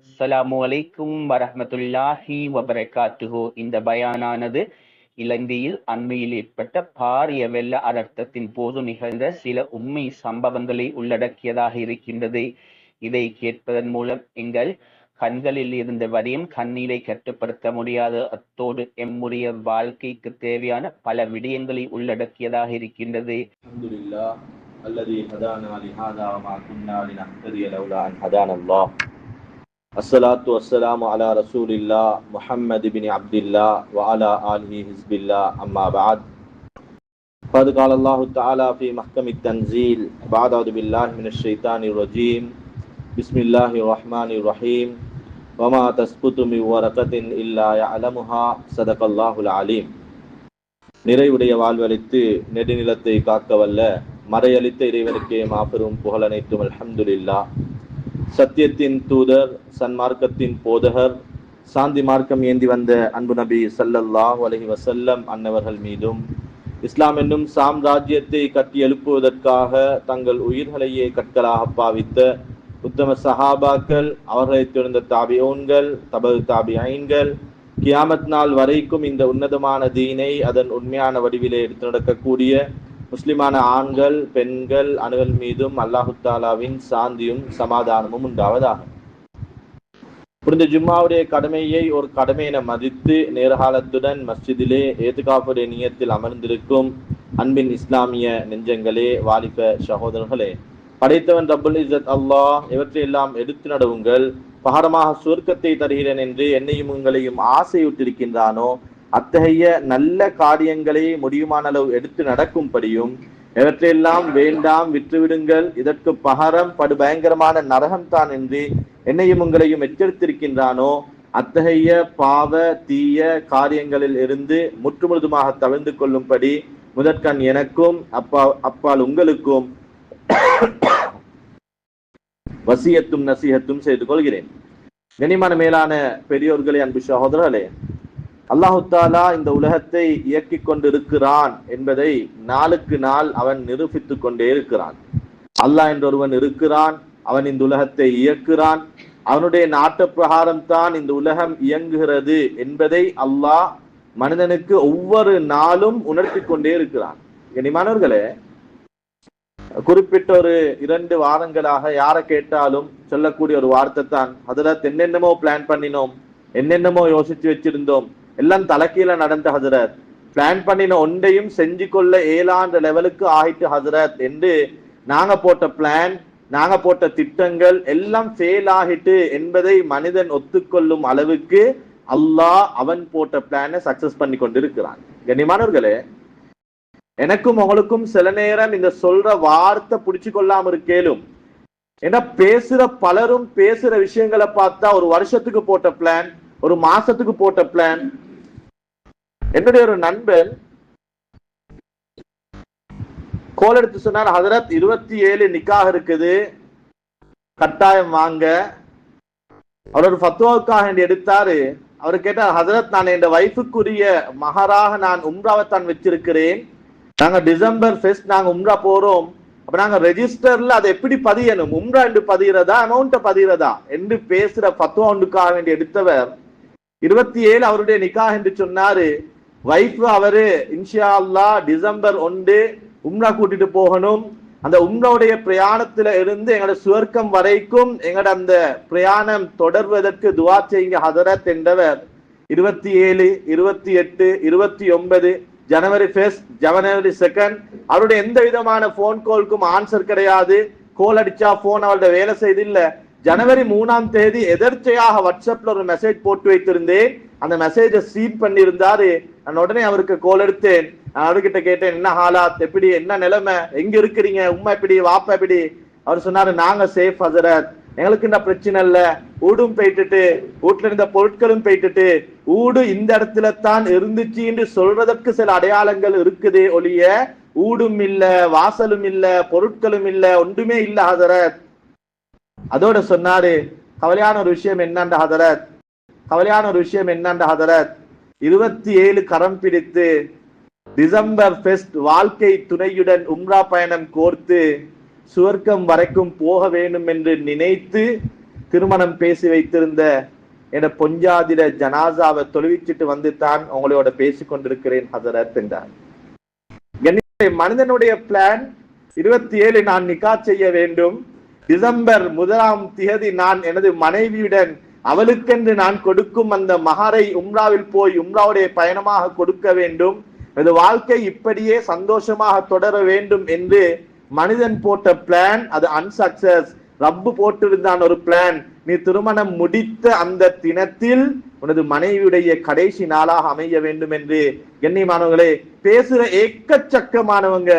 அஸ்ஸலாமு அலைக்கும் வரஹ்மத்துல்லாஹி வபரகாத்துஹு. இந்த பயானானது இலங்கையில் அண்மையில் ஏற்பட்ட பாரிய வெள்ள அனர்த்தத்தின் போது நிகழ்ந்த சில உண்மை சம்பவங்களை உள்ளடக்கியதாக இருக்கின்றது. இதை கேட்பதன் மூலம் எங்கள் கண்களில் இருந்த வரையும் கண்ணீரை கட்டுப்படுத்த முடியாது. அத்தோடு எம்முடைய வாழ்க்கைக்கு தேவையான பல விடயங்களை உள்ளடக்கியதாக இருக்கின்றது. அல்ஹம்துலில்லாஹ் அல்லதி ஹதானா லிஹாதா வமா குன்னா லினஹ்ததிய லௌலா அன் ஹதானல்லாஹ். அஸ்ஸலாத்து வஸ்ஸலாமு அலா ரசூலில்லாஹ் முஹம்மது இப்னி அப்துல்லாஹ் வ அலா ஆலிஹி ஹிஸ்பில்லாஹ். அம்மா பஅத். قد قال الله تعالى في محكم التنزيل بعد أعوذ بالله من الشيطان الرجيم بسم الله الرحمن الرحيم وما تسقط من ورقة إلا يعلمها صدق الله العليم. நிறைவுடைய வாழ்வளித்து நெடுநிலத்தை காக்க வல்ல மறையளித்த இறைவனுக்கே மாபெரும் புகழனைத்தும் அல்ஹம்துலில்லாஹ். சத்தியத்தின் தூதர், சன்மார்க்கத்தின் போதகர், சாந்தி மார்க்கம் ஏந்தி வந்த அன்பு நபி ஸல்லல்லாஹு அலைஹி வஸல்லம் அன்னவர்கள் மீதும், இஸ்லாம் என்னும் சாம்ராஜ்யத்தை கட்டி எழுப்புவதற்காக தங்கள் உயிர்களையே கற்களாக பாவித்த உத்தம சஹாபாக்கள், அவர்களைத் தொடர்ந்த தாபிஊன்கள், தபு தாபிஐன்கள், கியாமத் நாள் வரைக்கும் இந்த உன்னதமான தீனை அதன் உண்மையான வடிவிலே எடுத்து நடக்கக்கூடிய முஸ்லிமான ஆண்கள் பெண்கள் அனைவர் மீதும் அல்லாஹு தாலாவின் சாந்தியும் சமாதானமும் உண்டாவதாக. புரிந்த ஜும்மாவுடைய கடமையை ஒரு கடமை என மதித்து நேரகாலத்துடன் மஸ்ஜிதிலே ஏத்துகாப்புடைய நியத்தில் அமர்ந்திருக்கும் அன்பின் இஸ்லாமிய நெஞ்சங்களே, வாலிப சகோதரர்களே, படைத்தவன் ரப்புல் இஸ்ஸத் அல்லாஹ் இவற்றையெல்லாம் எடுத்து நடவுங்கள், பகரமாக சுவர்க்கத்தை தருகிறேன் என்று என்னையும் உங்களையும் ஆசையுற்றிருக்கின்றானோ அத்தகைய நல்ல காரியங்களை முடியுமான அளவு எடுத்து நடக்கும்படியும், எவற்றையெல்லாம் வேண்டாம் விட்டுவிடுங்கள், இதற்கு பகரம் படுபயங்கரமான நரகம்தான் என்று என்னையும் உங்களையும் எச்சரித்திருக்கின்றானோ அத்தகைய பாவ தீய காரியங்களில் இருந்து முற்றுமுழுதுமாக தவிர்ந்து கொள்ளும்படி முதற்கண் எனக்கும் அப்பால் உங்களுக்கும் வசியத்தும் நசீகத்தும் செய்து கொள்கிறேன். கனிமான மேலான பெரியோர்களே, அன்பு சகோதரர்களே, அல்லாஹு தாலா இந்த உலகத்தை இயக்கிக் கொண்டிருக்கிறான் என்பதை நாளுக்கு நாள் அவன் நிரூபித்துக் கொண்டே இருக்கிறான். அல்லாஹ் என்றொருவன் இருக்கிறான், அவன் இந்த உலகத்தை இயக்குகிறான், அவனுடைய நாட்டு பிரகாரம் தான் இந்த உலகம் இயங்குகிறது என்பதை அல்லாஹ் மனிதனுக்கு ஒவ்வொரு நாளும் உணர்த்தி கொண்டே இருக்கிறான். கனிமானவர்களே, குறிப்பிட்ட ஒரு 2 வாரங்களாக யாரை கேட்டாலும் சொல்லக்கூடிய ஒரு வார்த்தை தான், ஹஜரத் என்னென்னமோ பிளான் பண்ணினோம், என்னென்னமோ யோசிச்சு வச்சிருந்தோம், எல்லாம் தலைக்கீழ நடந்த ஹஜரத், பிளான் பண்ணின ஒன்றையும் செஞ்சு கொள்ள இயலாத லெவலுக்கு ஆயிட்டு ஹஜரத் என்று நாங்க போட்ட பிளான், நாங்க போட்ட திட்டங்கள் எல்லாம் ஃபெயில் ஆகிட்டு என்பதை மனிதன் ஒத்துக்கொள்ளும் அளவுக்கு அல்லாஹ் அவன் போட்ட பிளானை சக்சஸ் பண்ணி கொண்டிருக்கிறான். கண்ணியமானவர்களே, எனக்கும் உங்களுக்கும் சில நேரம் இந்த சொல்ற வார்த்தை பிடிச்சு கொள்ளாம இருக்கேலும், ஏன்னா பேசுற பலரும் பேசுற விஷயங்களை பார்த்தா ஒரு வருஷத்துக்கு போட்ட பிளான், ஒரு மாசத்துக்கு போட்ட பிளான். என்னுடைய ஒரு நண்பன் கோல் எடுத்து சொன்னார், ஹஜரத் 27 நிக்காஹ் இருக்குது, கட்டாயம் வாங்க. அவர் ஒரு ஃபத்வாவுக்காக எடுத்தாரு. அவர் கேட்டார், ஹஜரத் நான் என் வைஃபுக்குரிய மகராக நான் உம்ராவைத்தான் வச்சிருக்கிறேன், நாங்க டிசம்பர் ஃபெஸ்ட் நாங்க உம்ரா போறோம், அப்ப நாங்க ரெஜிஸ்டர்ல அதை எப்படி பதியணும், உம்ரா என்று பதிகிறதா அமௌண்ட்டை பதிகிறதா என்று பேசுற ஃபத்வா ஒன்றுக்காக வேண்டி எடுத்தவர் 27 அவருடைய நிக்காஹ் என்று சொன்னாரு. வைஃப் அவரு இன்ஷா அல்லாஹ் டிசம்பர் 1 உம்ரா கூட்டிட்டு போகணும், அந்த உம்ராவுடைய பிரயாணத்துல இருந்து எங்களோட சுவர்க்கம் வரைக்கும் எங்களோட அந்த பிரயாணம் தொடர்வதற்கு துவா செய்யுங்க ஹதரத் என்றவர் 27, 28, 29 ஜனவரி 1, ஜனவரி 2 அவருடைய எந்த விதமான போன் கால்க்கும் ஆன்சர் கிடையாது. கோல் அடிச்சா போன் அவருடைய வேலை செய்து இல்ல. ஜனவரி 3ஆம் தேதி எதர்ச்சையாக வாட்ஸ்அப்ல ஒரு மெசேஜ் போட்டு வைத்திருந்தேன். அந்த மெசேஜை சீட் பண்ணி இருந்தாரு. நான் உடனே அவருக்கு கோல் எடுத்தேன். நான் அவர்கிட்ட கேட்டேன், என்ன ஹாலாத், எப்படி, என்ன நிலைமை, எங்க இருக்கிறீங்க, உம்மா எப்படி, வாப்பா எப்படி? அவர் சொன்னாரு, நாங்க சேஃப் ஹசரத், எங்களுக்கு இந்த பிரச்சனை இல்ல, ஊடும் போயிட்டுட்டு வீட்டுல இருந்த பொருட்களும் போயிட்டுட்டு ஊடு இந்த இடத்துல தான் இருந்துச்சு என்று சொல்றதற்கு சில அடையாளங்கள் இருக்குது ஒழிய ஊடும் இல்ல, வாசலும் இல்ல, பொருட்களும் இல்ல, ஒன்றுமே இல்ல ஹசரத். அதோட சொன்னாரு, கவலையான ஒரு விஷயம் என்னண்ட ஹதரத், கவலையான ஒரு விஷயம் என்னண்ட ஹதரத், 27 கரம் பிடித்து டிசம்பர் ஃபெஸ்ட் வாழ்க்கை துணையுடன் உம்ரா பயணம் கோர்த்து சுவர்க்கம் வரைக்கும் போக வேண்டும் என்று நினைத்து திருமணம் பேசி வைத்திருந்த என பொஞ்சாதிர ஜனாசாவை தொழுவிச்சிட்டு வந்து தான் உங்களோட பேசிக் கொண்டிருக்கிறேன் ஹதரத் என்றார். மனிதனுடைய பிளான் 27 நான் நிக்கா செய்ய வேண்டும், டிசம்பர் 1 நான் எனது மனைவியுடன் அவளுக்கென்று நான் கொடுக்கும் அந்த மஹரை உம்ராவில் போய் உம்ராவுடைய பயணமாக கொடுக்க வேண்டும், எனது வாழ்க்கை இப்படியே சந்தோஷமாக தொடர வேண்டும் என்று மனிதன் போட்ட பிளான் அது அன்சக்சஸ். ரப்பு போட்டிருந்தான் ஒரு பிளான், நீ திருமணம் முடித்த அந்த தினத்தில் உனது மனைவியுடைய கடைசி நாளாக அமைய வேண்டும் என்று. கண்ணியமானவங்களே, பேசுற ஏக்கச்சக்கமானவங்க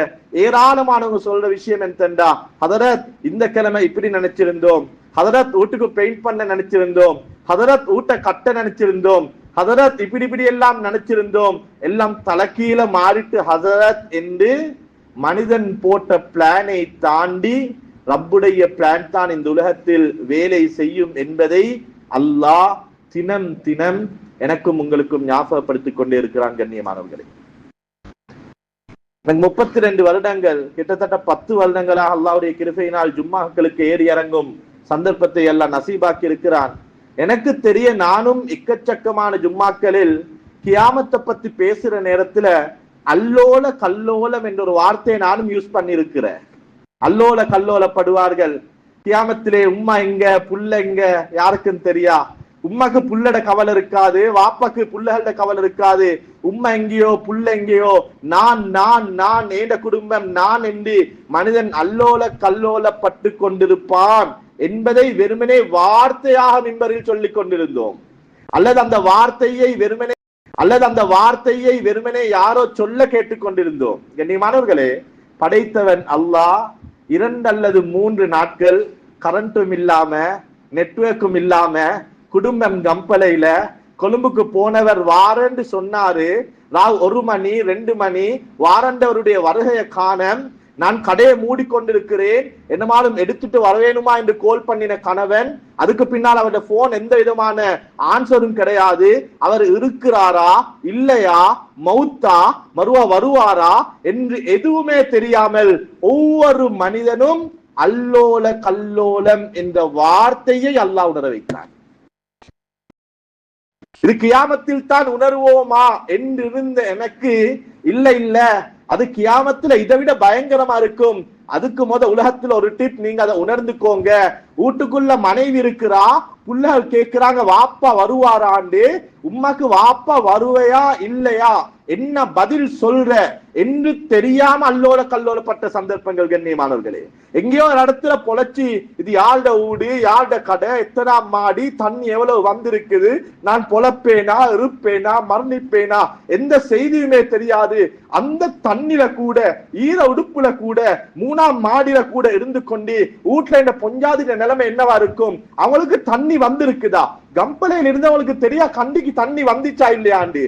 ஏராளமானவங்க சொல்ற விஷயம் என்னண்டா, ஹதரத் இந்த கிழமை இப்படி நினைச்சிருந்தோம், ஹதரத் வீட்டுக்கு பெயிண்ட் பண்ண நினைச்சிருந்தோம், ஹதரத் வீட்டை கட்ட நினைச்சிருந்தோம், ஹதரத் இப்படி எல்லாம் நினைச்சிருந்தோம், எல்லாம் தலைகீழ மாறிட்டு ஹதரத் என்று மனிதன் போட்ட பிளானை தாண்டி ரப்புடைய பிளான் தான் இந்த உலகத்தில் வேலை செய்யும் என்பதை அல்லாஹ் தினம் தினம் எனக்கும் உங்களுக்கும் ஞாபகப்படுத்திக் கொண்டே இருக்கிறான். கண்ணியமானவர்களே, 32 வருடங்கள் கிட்டத்தட்ட 10 வருடங்களாக அல்லாஹ்வுடைய கிருபையினால் ஜும்மாக்களுக்கு ஏறி இறங்கும் சந்தர்ப்பத்தை எல்லாம் நசீபாக்கி இருக்கிறான். எனக்கு தெரிய நானும் எக்கச்சக்கமான ஜும்மாக்களில் கியாமத்தை பத்தி பேசுற நேரத்துல அல்லோல கல்லோலம் என்ற ஒரு வார்த்தையை நானும் யூஸ் பண்ணி இருக்கிறேன். அல்லோல கல்லோலப்படுவார்கள். கியாமத்திலே உம்மா எங்க புள்ள எங்க யாருக்கும் தெரியா. உம்மாக்கு புள்ளட கவலை இருக்காது, வாப்பாக்கு புள்ளகளோட கவலை இருக்காது. உம்மா எங்கேயோ புள்ள எங்கேயோ, நான் நான் நான் ஏண்ட குடும்பம் நான் என்று மனிதன் அல்லோல கல்லோலப்பட்டு கொண்டிருப்பான் என்பதை வெறுமனே வார்த்தையாக மிம்பரில் சொல்லிக் கொண்டிருந்தோம். அல்லது அந்த வார்த்தையை வெறுமனே யாரோ சொல்ல கேட்டுக் கொண்டிருந்தோம். கண்ணியமானவர்களே, படைத்தவன் அல்லாஹ் 2 அல்லது 3 நாட்கள் கரண்ட்டும் இல்லாம நெட்வொர்க்கும் இல்லாம குடும்பம் கம்பளையில கொழும்புக்கு போனவர் வாரண்டு சொன்னாரு. 1 மணி 2 மணி வாரண்டவருடைய வருகையை காண நான் கடையை மூடிக்கொண்டிருக்கிறேன், என்னமாலும் எடுத்துட்டு வரவேணுமா என்று கோல் பண்ணின கணவன், அதுக்கு பின்னால் அவருடைய போன் எந்த விதமான ஆன்சரும் கிடையாது. அவர் இருக்கிறாரா இல்லையா, மௌத்தா மறுவா வருவாரா என்று எதுவுமே தெரியாமல் ஒவ்வொரு மனிதனும் அல்லோல கல்லோலம் என்ற வார்த்தையை அல்லாஹ் உணர வைக்கிறார். இது கியாமத்தில் தான் உணர்வோமா என்று இருந்த எனக்கு, இல்ல அது கியாமத்துல இதை விட பயங்கரமா இருக்கும். அதுக்கு உலகத்துல ஒரு டிப், நீங்க அதை உணர்ந்துக்கோங்க. வீட்டுக்குள்ள மனைவி இருக்கிறா, புள்ளகள் கேட்கிறாங்க வாப்பா வருவாராண்டு. உம்மாக்கு வாப்பா வருவையா இல்லையா, என்ன பதில் சொல்ற என்று தெரியாம அல்லோல கல்லோலப்பட்ட சந்தர்ப்பங்கள். கண்ணியமானவர்களே, எங்கேயோ ஒரு இடத்துல பொழைச்சி இது யாருட வீடு யாருட கடை எத்தனாம் மாடி தண்ணி எவ்வளவு வந்திருக்குது, நான் பொழப்பேனா இருப்பேனா மரணிப்பேனா எந்த செய்தியுமே தெரியாது. அந்த தண்ணில கூட ஈர உடுப்புல கூட 3ஆம் மாடியில கூட இருந்து கொண்டு வீட்டுல இந்த பொஞ்சாதின நிலைமை என்னவா இருக்கும். அவங்களுக்கு தண்ணி வந்திருக்குதா, கம்பளையில் இருந்தவங்களுக்கு தெரியா கண்டிக்கு தண்ணி வந்துச்சா இல்லையாண்டு,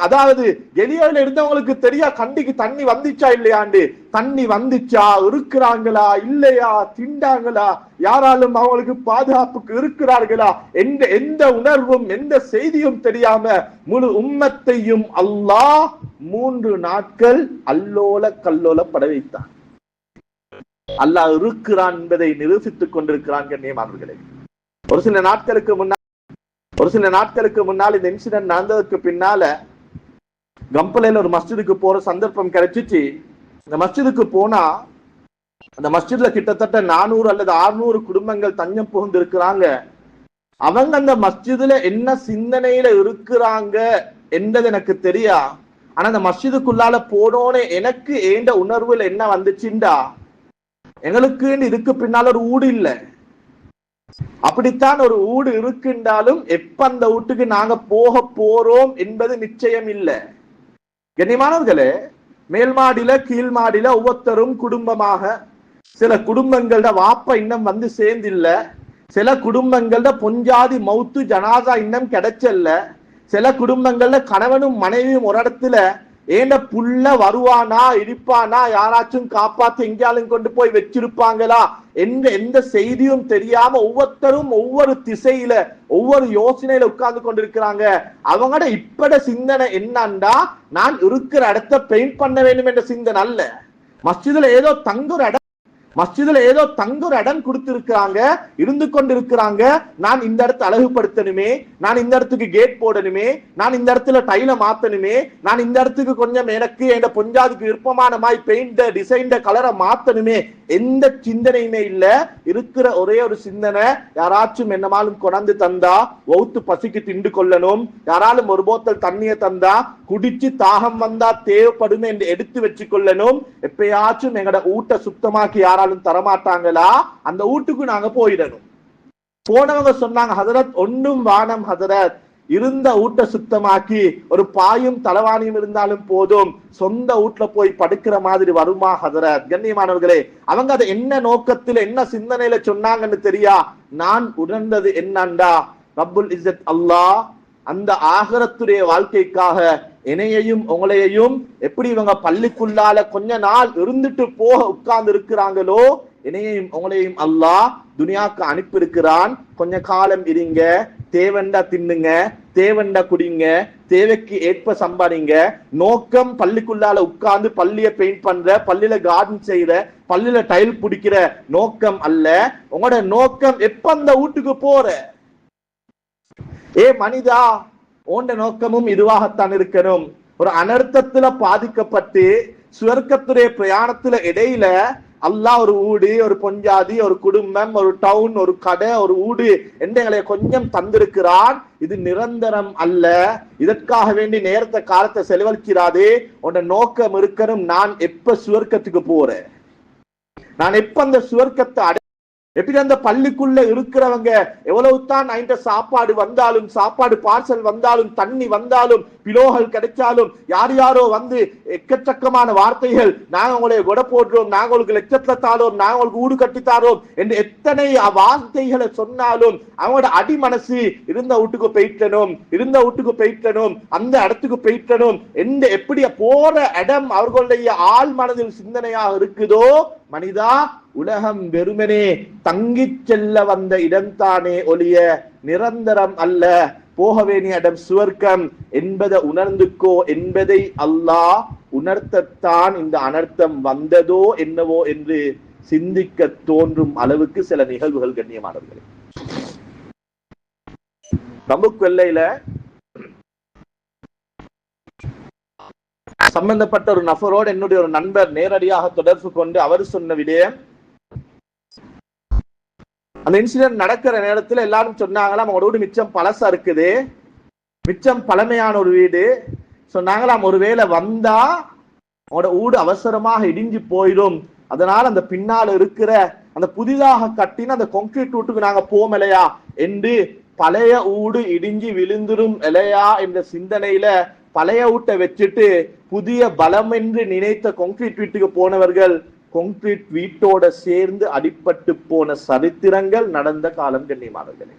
அதாவது கெலியோல இருந்தவங்களுக்கு தெரியா கண்டிக்கு தண்ணி வந்துச்சா இல்லையாண்டு, தண்ணி வந்துச்சா, இருக்கிறாங்களா இல்லையா, திண்டாங்களா, யாராலும் அவங்களுக்கு பாதுகாப்புக்கு இருக்கிறார்களா என்ற எந்த உணர்வும் எந்த செய்தியும் தெரியாம முழு உம்மத்தையும் அல்லாஹ் 3 நாட்கள் அல்லோல கல்லோலப்பட வைத்தான். அல்லாஹ் இருக்கிறான் என்பதை நிரூபித்துக் கொண்டிருக்கிறான். கண்ணியமானவர்களே, ஒரு சில நாட்களுக்கு முன்னால் இந்த இன்சிடென்ட் நடந்ததுக்கு பின்னால கம்பளையில ஒரு மஸ்ஜிதுக்கு போற சந்தர்ப்பம் கிடைச்சிச்சு. இந்த மஸ்ஜிதுக்கு போனா அந்த மஸ்ஜித்ல கிட்டத்தட்ட 400 அல்லது 600 குடும்பங்கள் தஞ்சம் புகுந்து இருக்கிறாங்க. அவங்க அந்த மஸ்ஜிதுல என்ன சிந்தனையில இருக்கிறாங்க என்றது எனக்கு தெரியா. ஆனா அந்த மஸ்ஜிதுக்குள்ளால போனோனே எனக்கு ஏண்ட உணர்வுல என்ன வந்துச்சுண்டா, எங்களுக்கு இதுக்கு பின்னால ஒரு ஊடு இல்லை, அப்படித்தான் ஒரு ஊடு இருக்குண்டாலும் எப்ப அந்த வீட்டுக்கு நாங்க போக போறோம் என்பது நிச்சயம் இல்லை. கண்ணியமானவர்களே, மேல் மாடியில கீழ் மாடியில ஒவ்வொருத்தரும் குடும்பமாக, சில குடும்பங்களோட வாப்பா இன்னும் வந்து சேர்ந்தில்ல, சில குடும்பங்களோட பொஞ்சாதி மௌத்து ஜனாசா இன்னும் கிடைச்சல்ல, சில குடும்பங்கள்ல கணவனும் மனைவியும் ஒரு இடத்துல ஏண்ட புள்ள வருவானா இருப்பானா யாராச்சும் காப்பாத்து எங்கேயாலும் கொண்டு போய் வச்சிருப்பாங்களா என்ற எந்த செய்தியும் தெரியாம ஒவ்வொருத்தரும் ஒவ்வொரு திசையில ஒவ்வொரு யோசனையில உட்கார்ந்து கொண்டிருக்கிறாங்க. அவங்களோட இப்பட சிந்தனை என்னண்டா, நான் இருக்கிற இடத்த பெயிண்ட் பண்ண வேண்டும் என்ற சிந்தனை அல்ல. மஸ்ஜிதுல ஏதோ தங்குற இடம், மஸ்ஜிதுல ஏதோ தங்க ஒரு இடம் கொடுத்திருக்கிறாங்க, இருந்து கொண்டிருக்கிறாங்க. நான் இந்த இடத்தை அழகுபடுத்தணுமே, நான் இந்த இடத்துக்கு கேட் போடணுமே, நான் இந்த இடத்துல டைல மாத்தணுமே, நான் இந்த இடத்துக்கு கொஞ்சம் எனக்கு என் பொஞ்சாதுக்கு விருப்பமான மாதிரி பெயிண்ட் டிசைன் கலரை மாத்தணுமே, எந்த சிந்தனையுமே இல்ல. இருக்கிற ஒரே ஒரு சிந்தனை, யாராச்சும் என்னமாலும் கொண்டாந்து தந்தா ஒவுத்து பசிக்கு திண்டு கொள்ளணும், யாராலும் ஒரு போத்தல் தண்ணிய தந்தா குடிச்சு தாகம் வந்தா தேவைப்படுமே என்று எடுத்து வச்சு கொள்ளணும். எப்பயாச்சும் எங்கட ஊட்ட சுத்தமாக்கி யாராலும் தரமாட்டாங்களா, அந்த வீட்டுக்கு நாங்க போயிடணும். போனவங்க சொன்னாங்க, ஹதரத் ஒன்னும் வானம் ஹதரத், இருந்த ஊட்ட சுத்தமாக்கி ஒரு பாயும் தலவாணியும் இருந்தாலும் போதும், சொந்த வீட்டுல போய் படுக்கிற மாதிரி வருமா ஹதரத்? கண்ணியமானவர்களே, அவங்க அதை என்ன நோக்கத்துல என்ன சிந்தனையில சொன்னாங்கன்னு தெரியா? நான் உணர்ந்தது என்னண்டா, ரப்புல் இஸ்ஸத் அல்லாஹ் அந்த ஆகிரத்துடைய வாழ்க்கைக்காக என்னையையும் உங்களையையும் எப்படி இவங்க பள்ளிக்குள்ளால கொஞ்ச நாள் இருந்துட்டு போக உட்கார்ந்து இருக்கிறாங்களோ, என்னையையும் உங்களையும் அல்லாஹ் துனியாக்கு அனுப்பி இருக்கிறான். கொஞ்ச காலம் இருங்க, தேவண்டா தின்னுங்க, தேவண்டா குடிங்க, தேவைக்கு ஏற்ப சம்பாதிங்க. நோக்கம் பள்ளிக்குள்ளால உட்கார்ந்து பள்ளிய பெயிண்ட் பண்ற, பள்ளியில கார்டன் செய்யற, பள்ளியில டைல் பிடிக்கிற நோக்கம் அல்ல. உங்களோட நோக்கம் எப்ப அந்த வீட்டுக்கு போற, ஏ மனிதா, உண்ட நோக்கமும் இதுவாகத்தான் இருக்கணும். ஒரு அனர்த்தத்துல பாதிக்கப்பட்டு சுவர்க்கத்துடைய பிரயாணத்துல இடையில அல்லாஹ் ஒரு ஊடு, ஒரு பொஞ்சாதி, ஒரு குடும்பம், ஒரு டவுன், ஒரு கடை, ஒரு ஊடு எங்களை கொஞ்சம் தந்திருக்கிறான். இது நிரந்தரம் அல்ல. இதற்காக வேண்டி நேரத்தை காலத்தை செலவழிக்கிறாதே. உன்ன நோக்கம் இருக்கணும், நான் எப்ப சுவர்க்கத்துக்கு போறேன், நான் எப்ப அந்த சுவர்க்கத்தை எப்படி அந்த பள்ளிக்குள்ள இருக்கிறவங்க எவ்வளவுதான் சாப்பாடு வந்தாலும், சாப்பாடு பார்சல் வந்தாலும், தண்ணி வந்தாலும், பிலோகள் கிடைச்சாலும், யார் யாரோ வந்து எக்கச்சக்கமான வார்த்தைகள், நாங்க உங்களை கொடை போடுறோம், நாங்க உங்களுக்கு லட்சத்துல தாரோம், நாங்க உங்களுக்கு ஊடு கட்டித்தாரோம் என்று எத்தனை வார்த்தைகளை சொன்னாலும் அவங்களோட அடிமனசு இருந்த வீட்டுக்கு போயிட்டனும், இருந்த வீட்டுக்கு போயிட்டனும், அந்த இடத்துக்கு போயிட்டனும் என்று எப்படி போற இடம் அவர்களுடைய ஆள் மனதில் சிந்தனையாக இருக்குதோ, மனிதா, உலகம் வெறுமனே தங்கிச் செல்ல வந்த இடம்தானே ஒழிய நிரந்தரம் அல்ல. போக வேண்டிய இடம் சுவர்க்கம் என்பதை உணர்ந்துக்கோ என்பதை அல்லாஹ் உணர்த்தத்தான் இந்த அனர்த்தம் வந்ததோ என்னவோ என்று சிந்திக்க தோன்றும் அளவுக்கு சில நிகழ்வுகள் கண்ணியமானவர்களே. தம்புக் வெள்ளையில சம்பந்தப்பட்ட ஒரு நபரோடு என்னுடைய ஒரு நண்பர் நேரடியாக தொடர்பு கொண்டு அவர் சொன்ன விடயம், அந்த இன்சிடென்ட் நடக்கிற நேரத்தில் எல்லாரும் சொன்னாங்களாம், அவங்களோட வீடு மிச்சம் பழசா இருக்குது, மிச்சம் பழமையான ஒரு வீடு. சொன்னாங்களாம், ஒருவேளை வந்தா அவங்களோட வீடு அவசரமாக இடிஞ்சு போயிடும், அதனால அந்த பின்னால் இருக்கிற அந்த புதிதாக கட்டின அந்த கான்கிரீட் வீட்டுக்கு நாங்க போமலையா என்று, பழைய வீடு இடிஞ்சு விழுந்துரும் இல்லையா என்ற சிந்தனையில பழைய வீட்டை வச்சுட்டு புதிய பலம் என்று நினைத்த கான்கிரீட் வீட்டுக்கு போனவர்கள் கான்கிரீட் வீட்டோட சேர்ந்து அடிபட்டு போன சரித்திரங்கள் நடந்த காலம் கண்ணியமானவர்களே.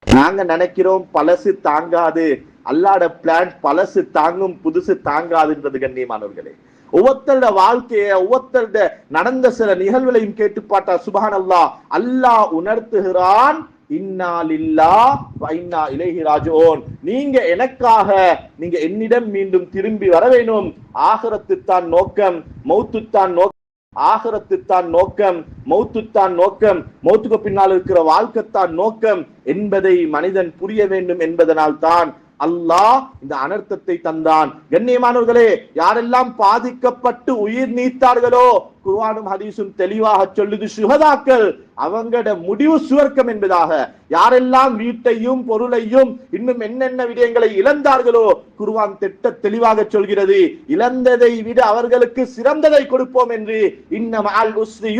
நாங்க நினைக்கிறோம் பழசு தாங்காது, அல்லாஹ்வோட பிளான் பழசு தாங்கும், புதுசு தாங்காதுன்றது கண்ணியமானவர்களே. ஒவ்வொருத்தருட வாழ்க்கைய, ஒவ்வொருத்தருட நடந்த சில நிகழ்வுகளையும் கேட்டு பார்த்தா சுப்ஹானல்லாஹ், அல்லாஹ் உணர்த்துகிறான், இன்னா லில்லாஹ் வ இன்னா இலைஹி ராஜிஊன். நீங்க எனக்காக நீங்க என்னிடம் மீண்டும் திரும்பி வர வேணும். ஆகிரத்து தான் நோக்கம், மௌத்து தான் நோக்கம். ஆகிரத்து தான் நோக்கம், மௌத்து தான் நோக்கம், மௌத்துக்கு பின்னால் இருக்கிற வாழ்க்கைத்தான் நோக்கம் என்பதை மனிதன் புரிய வேண்டும் என்பதனால் தான் அல்லாஹ் இந்த அனர்த்தத்தை தந்தான். கண்ணியமானவர்களே, யாரெல்லாம் பாதிக்கப்பட்டு உயிர் நீத்தார்களோ, குர்ஆனும் ஹதீஸும் தெளிவாக சொல்லுது, சுஹதாக்கள் அவங்களோட முடிவு சுவர்க்கம் என்பதாக. யாரெல்லாம் வீட்டையும் பொருளையும் இன்னும் என்னென்ன விடயங்களை இழந்தார்களோ, குர்ஆன் திட்ட தெளிவாக சொல்கிறது, இழந்ததை விட அவர்களுக்கு சிறந்ததை கொடுப்போம் என்று. இன்ன மஅல் உஸ்ரி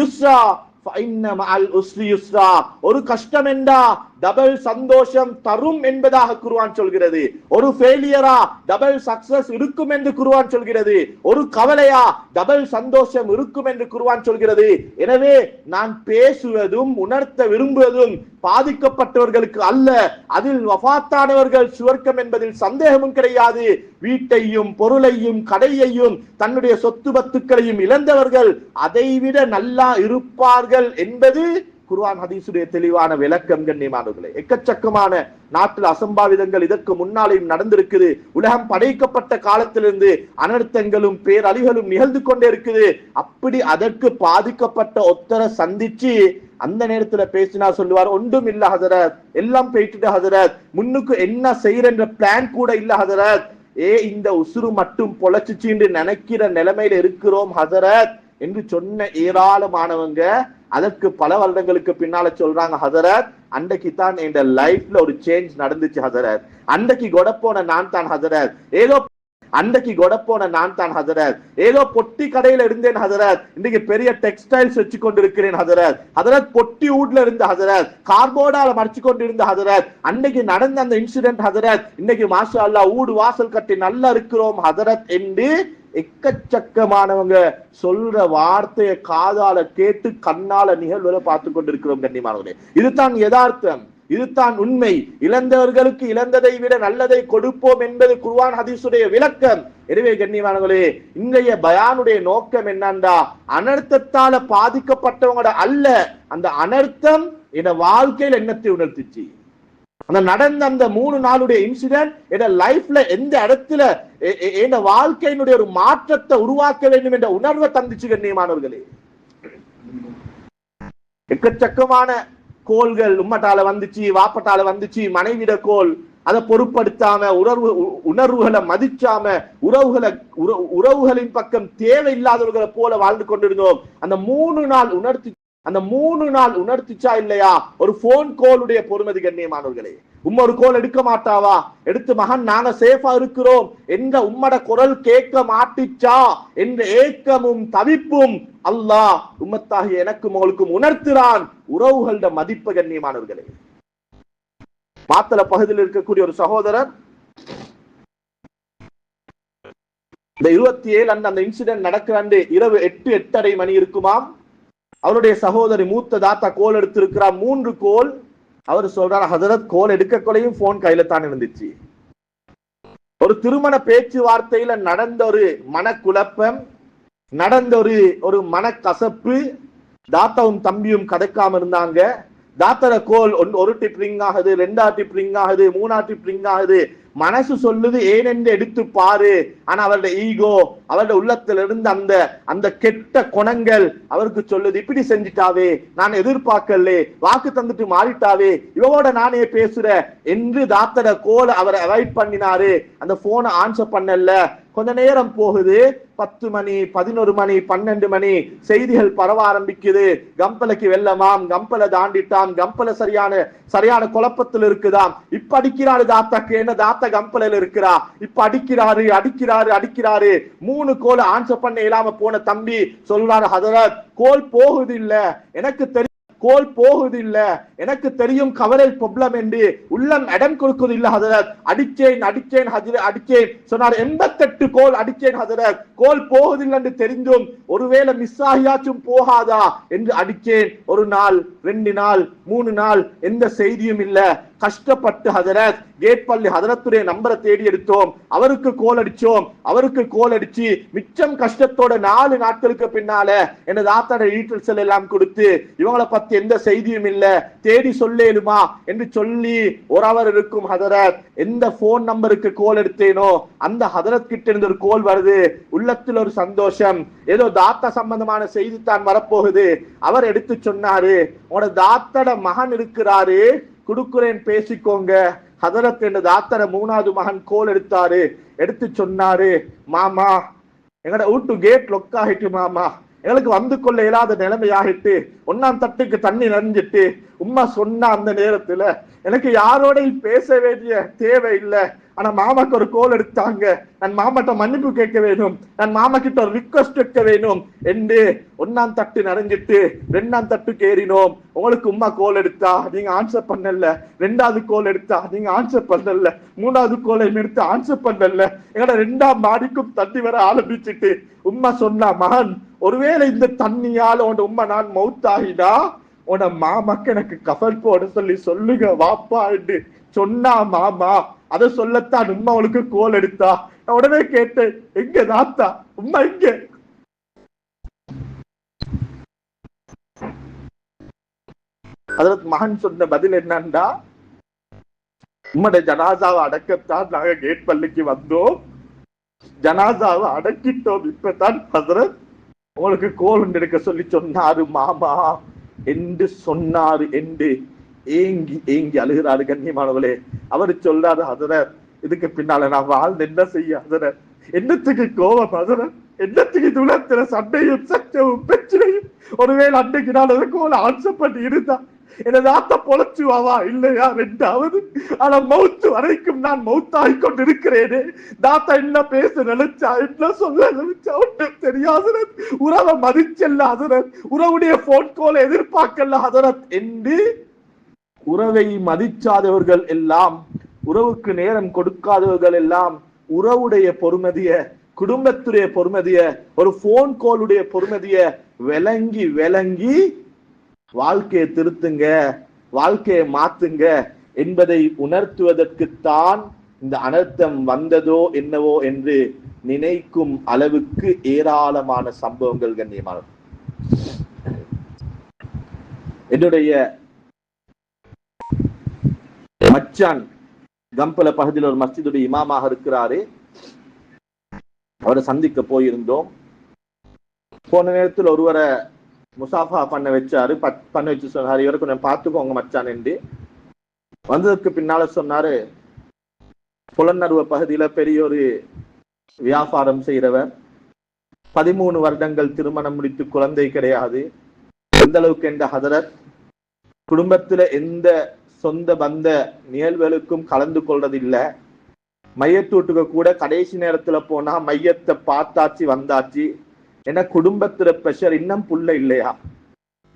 யுஸ்ரா ஒரு கஷ்டம் என்றா டபுள் சந்தோஷம் தரும் என்பதாக குர்ஆன் சொல்கிறது. ஒரு ஃபெயிலியரா டபுள் சக்சஸ் இருக்கும் என்று குர்ஆன் சொல்கிறது. ஒரு கவலையா டபுள் சந்தோஷம் இருக்கும் என்று குர்ஆன் சொல்கிறது. எனவே நான் பேசுவதும் உணர்த்த விரும்புவதும் பாதிக்கப்பட்டவர்களுக்கு அல்ல, அதில் வஃபாத்தானவர்கள் சுவர்க்கம் என்பதில் சந்தேகமும் கிடையாது. வீட்டையும் பொருளையும் கடையையும் தன்னுடைய சொத்து பத்துக்களையும் இழந்தவர்கள் அதைவிட நல்லா இருப்பார்கள் என்பது குர்ஆன் ஹதீஸுடைய தெளிவான விளக்கம் கண்ணியமானவர்களே. எக்கச்சக்கமான நாட்டில் அசம்பாவிதங்கள் இதற்கு முன்னாலேயும் நடந்திருக்குது. உலகம் படைக்கப்பட்ட காலத்திலிருந்து அனர்த்தங்களும் பேரழிகளும் நிகழ்ந்து கொண்டே இருக்குது. அப்படி அதற்கு பாதிக்கப்பட்ட ஒத்தரை சந்திச்சு அந்த நேரத்துல பேசினா சொல்லுவார், ஒன்றும் இல்ல ஹசரத், எல்லாம் போயிட்டு ஹசரத், முன்னுக்கு என்ன செய்யற பிளான் கூட இல்ல ஹசரத், இந்த உசுறு மட்டும் பொழைச்சிச்சு நினைக்கிற நிலைமையில இருக்கிறோம் ஹசரத் என்று சொன்ன ஏராளமானவங்க அதற்கு பல வருடங்களுக்கு பின்னால சொல்றாங்க, ஹசரத் அன்றைக்கு தான் என் லைஃப்ல ஒரு சேஞ்ச் நடந்துச்சு ஹசரத், அன்றைக்கு கொடப்போன நான் தான் ஹசரத், ஏதோ பொட்டி கடையில இருந்தேன் ஹசரத், இன்னைக்கு பெரிய டெக்ஸ்டைல்ஸ் வச்சு கொண்டிருக்கிறேன் ஹசரத், பொட்டி ஊட்ல இருந்த ஹசரத், கார்போர்டால மறைச்சு கொண்டு இருந்த ஹசரத், அன்னைக்கு நடந்த அந்த இன்சிடென்ட் ஹசரத், இன்னைக்கு மாஷா அல்லாஹ் ஊடு வாசல் கட்டி நல்லா இருக்கிறோம் ஹசரத் என்று எக்கச்சக்கமானவங்க சொல்ற வார்த்தையை காதால கேட்டு கண்ணால நிகழ்வுகளை பார்த்து கொண்டிருக்கிறோம் கண்ணியமானவர்களே. இதுதான் யதார்த்தம், இதுதான் உண்மை. இழந்தவர்களுக்கு இழந்ததை விட நல்லதை கொடுப்போம் என்பது குர்ஆன் ஹதீஸுடைய விளக்கம். எனவே கண்ணியமானவர்களே, இன்றைய பயானுடைய நோக்கம் என்னண்டா, அனர்த்தத்தால பாதிக்கப்பட்டவங்களோட அல்ல, அந்த அனர்த்தம் என் வாழ்க்கையில் என்னத்தை உணர்த்துச்சு, அந்த நடந்த அந்த 3 நாளுடைய இன்சிடென்ட் என் லைஃப்ல எந்த இடத்துல என் வாழ்க்கையினுடைய ஒரு மாற்றத்தை உருவாக்க வேண்டும் என்ற உணர்வை தந்துச்சு கண்ணியமானவர்களே. எக்கச்சக்கமான கோள்கள் உம்மட்டால வந்துச்சு, வாப்பட்டால வந்துச்சு, மனைவிட கோல், அதை பொருட்படுத்தாம உணர்வுகளை மதிச்சாம உறவுகளின் பக்கம் தேவையில்லாதவர்களை போல வாழ்ந்து கொண்டிருந்தோம். அந்த 3 நாள் உணர்த்திச்சா இல்லையா ஒரு போன் கோலுடைய பொறுமதி கண்ணியமானவர்களே. ஒரு கோல் எடுக்க மாட்டாவா, எடுத்து மகன் நாங்க சேஃபா இருக்கிறோம் என்ற உம்மட குரல் கேட்க மாட்டிச்சா என்ற ஏக்கமும் தவிப்பும் அல்லாஹ் உம்மத்தாகிய எனக்கும் உங்களுக்கும் உணர்த்துறான் உறவுகளோட மதிப்பு கண்ணியமானவர்களே. மாத்தள பகுதியில் இருக்கக்கூடிய ஒரு சகோதரர் இந்த 27 அந்த இன்சிடென்ட் நடக்கிறாண்டு இரவு 8:30 மணி இருக்குமாம். அவருடைய சகோதரி மூத்த தாத்தா கோல் எடுத்திருக்கிறார், 3 கோல். அவர் சொல்றார், ஹசரத் கோல் எடுக்க கொலையும் போன் கையில தான் இருந்துச்சு. ஒரு திருமண பேச்சுவார்த்தையில நடந்த ஒரு மனக்குழப்பம், நடந்த ஒரு மனக்கசப்பு, தாத்தாவும் தம்பியும் கதைக்காம இருந்தாங்க. தாத்தர கோல் ஒரு டிப் ரிங் ஆகுது, 2ஆவது டிப் ரிங் ஆகுது, 3ஆவது டிப் ரிங் ஆகுது. மனசு சொல்லுது ஏனென்று எடுத்து பாரு. ஆனா அவருடைய ஈகோ, அவருடைய உள்ளத்துல இருந்து அந்த கெட்ட குணங்கள் அவருக்கு சொல்லுது, இப்படி செஞ்சிட்டாவே, நான் எதிர்பார்க்கல, வாக்கு தந்துட்டு மாறிட்டாவே, இவவோட நானே பேசுற என்று தாத்தர கோல் அவரை அவாய்ட் பண்ணினாரு. அந்த போனை ஆன்சர் பண்ணல. கொஞ்ச நேரம் போகுது, 10 மணி, 11 மணி, 12 மணி, செய்திகள் பரவ ஆரம்பிக்குது. கம்பலைக்கு வெள்ளமாம், கம்பலை தாண்டிட்டாம், கம்பல சரியான குழப்பத்தில் இருக்குதாம். இப்ப அடிக்கிறாரு தாத்தாக்கு, என்ன தாத்தா கம்பலையில இருக்கிறா, இப்ப அடிக்கிறாரு 3 கோல் ஆன்சர் பண்ண இல்லாம போன தம்பி சொல்றாரு, ஹதரத் கோல் போகுது இல்ல, எனக்கு தெரியும் கோல் போகுது இல்ல, எனக்கு தெரியும் கவரேஜ் ப்ராப்ளம் என்று உள்ளம் இடம் கொடுக்குது இல்ல ஹதரத், அடிச்சேன் சொன்னார். 88 கோல் அடிச்சேன் ஹதரத், கோல் போகுதில்லை என்று தெரிந்தும் ஒருவேளை மிஸ் ஆகியாச்சும் போகாதா என்று அடிச்சேன். 1 நாள் 2 நாள் 3 நாள் எந்த செய்தியும் இல்ல. கஷ்டப்பட்டு ஹதரத் கேட் பள்ளி ஹதரத்துடைய நம்பரை தேடி எடுத்தோம், அவருக்கு கோல் அடிச்சு மிச்சம் கஷ்டத்தோட 4 நாட்களுக்கு பின்னால என்ன தாத்தாட டீட்டெயில்ஸ் எல்லாம் கொடுத்து, இவங்களை பத்தி எந்த செய்தியும் இல்ல, தேடி சொல்லேலுமா என்று சொல்லி 1 ஹவர் இருக்கும் ஹதரத். எந்த போன் நம்பருக்கு கோல் எடுத்தேனோ அந்த ஹதரத் கிட்ட இருந்து ஒரு கோல் வருது. உள்ளத்தில் ஒரு சந்தோஷம், ஏதோ தாத்தா சம்பந்தமான செய்தி தான் வரப்போகுது. அவர் எடுத்து சொன்னாரு, உங்களோட தாத்தாட மகன் இருக்கிறாரு, குடுக்குறேன் பேசிக்கோங்க. ஹதரத் என்ற தாத்தர 3வது மகன் கோல் எடுத்து சொன்னாரு, மாமா எங்கட வீட்டு கேட் லொக் ஆகிட்டு மாமா, எங்களுக்கு வந்து கொள்ள இயலாத நிலைமை ஆகிட்டு, 1ஆம் தட்டுக்கு தண்ணி நனைஞ்சிட்டு. உம்மா சொன்ன அந்த நேரத்துல எனக்கு யாரோடையும் பேச வேண்டிய தேவை இல்லை. ஆனா மாமாக்கு ஒரு கோல் எடுத்தாங்க, நான் மாமாட்ட மன்னிப்பு கேட்க வேணும், நான் மாமா கிட்ட ஒரு ரிக்வெஸ்ட் வைக்க வேணும் என்று 1ஆம் தட்டு நனைஞ்சிட்டு 2ஆம் தட்டுக்கு ஏறினோம். உங்களுக்கு உம்மா கோல் எடுத்தா நீங்க ஆன்சர் பண்ணல, 2ஆவது கோல் எடுத்தா நீங்க ஆன்சர் பண்ணல, 3ஆவது கோலை எடுத்து ஆன்சர் பண்ணல. எங்கட 2ஆம் மாடிக்கும் தண்ணி வர ஆரம்பிச்சுட்டு உம்மா சொன்னா, மகன் ஒருவேளை இந்த தண்ணியால உன் உம்மா நான் மவுத்தாகினா உன மாமாக்கு எனக்கு கஃன் போட சொல்லுங்க வாப்பா என்று சொன்னா மாமா. அதை சொல்லத்தான் உம்மா அவளுக்கு கோல் எடுத்தா. நான் உடனே கேட்டேன், எங்க தாத்தா, உம்மா எங்க? ஹஜரத் மகன் சொன்ன பதில் என்னன்னா, உம்முடைய ஜனாசாவை அடக்கத்தான் நாங்க கேட் பள்ளிக்கு வந்தோம், ஜனாசாவை அடக்கிட்டோம், இப்பதான் ஹஜரத் உங்களுக்கு கோல் எடுக்க சொல்லி சொன்னாரு மாமா என்று சொன்னாரு என்று ஏங்கி ஏங்கி அழுகிறாரு. கண்ணியமானவர்களே, அவரு சொல்றாரு, ஹஜரத் இதுக்கு பின்னால நான் வாழ்ந்து என்ன செய்ய ஹஜரத், என்னத்துக்கு கோபம் ஹஜரத், என்னத்துக்கு துளத்துல சண்டையும் சச்சவும் பிரச்சனையும், ஒருவேளை அன்னைக்கு நான் அதுக்கு ஆன்சப்பட்டு இருந்தா எனது ஆத்த பொழைச்சுவாவா இல்லையா ரெண்டாவது, ஆனா மௌத்து வரைக்கும் நான் மௌத்தாகி கொண்டு இருக்கிறேனே, தாத்தா என்ன பேச நினைச்சா என்ன சொல்ல நினைச்சா ஒன்றும் தெரியாது, உறவை மதிச்சல்ல ஹஜரத், உறவுடைய போன் கோலை எதிர்பார்க்கல ஹஜரத் என்று உறவை மதிக்காதவர்கள் எல்லாம், உறவுக்கு நேரம் கொடுக்காதவர்கள் எல்லாம் உறவுடைய பொறுமதிய, குடும்பத்துடைய பொறுமதிய, ஒரு போன் கோலுடைய பொறுமதிய விளங்கி விளங்கி வாழ்க்கையை திருத்துங்க, வாழ்க்கையை மாத்துங்க என்பதை உணர்த்துவதற்குத்தான் இந்த அனர்த்தம் வந்ததோ என்னவோ என்று நினைக்கும் அளவுக்கு ஏராளமான சம்பவங்கள் கண்ணியமான. என்னுடைய மச்சான் கம்பல பகுதியில் ஒரு மஸ்ஜிதுடைய இமாமாக இருக்கிறாரு, அவரை சந்திக்க போயிருந்தோம். போன நேரத்தில் ஒருவரை முசாஃபா பண்ண வச்சாரு, பண்ண வச்சு சொன்னாரு, இவரை கொஞ்சம் பார்த்துக்கோங்க மச்சான் என்று. வந்ததுக்கு பின்னால சொன்னாரு, புலனறுவ பகுதியில பெரிய ஒரு வியாபாரம் செய்யறவர், 13 வருடங்கள் திருமணம் முடித்து குழந்தை கிடையாது. எந்த அளவுக்கு என்ற ஹதரத் குடும்பத்துல எந்த சொந்த பந்த நிகழ்வுகளுக்கும் கலந்து கொள்றதில்லை. மையத்தூட்டுக்கு கூட கடைசி நேரத்துல போனா மையத்தை பார்த்தாச்சு வந்தாச்சு. ஏன்னா குடும்பத்துல பிரஷர், இன்னும் புள்ள இல்லையா,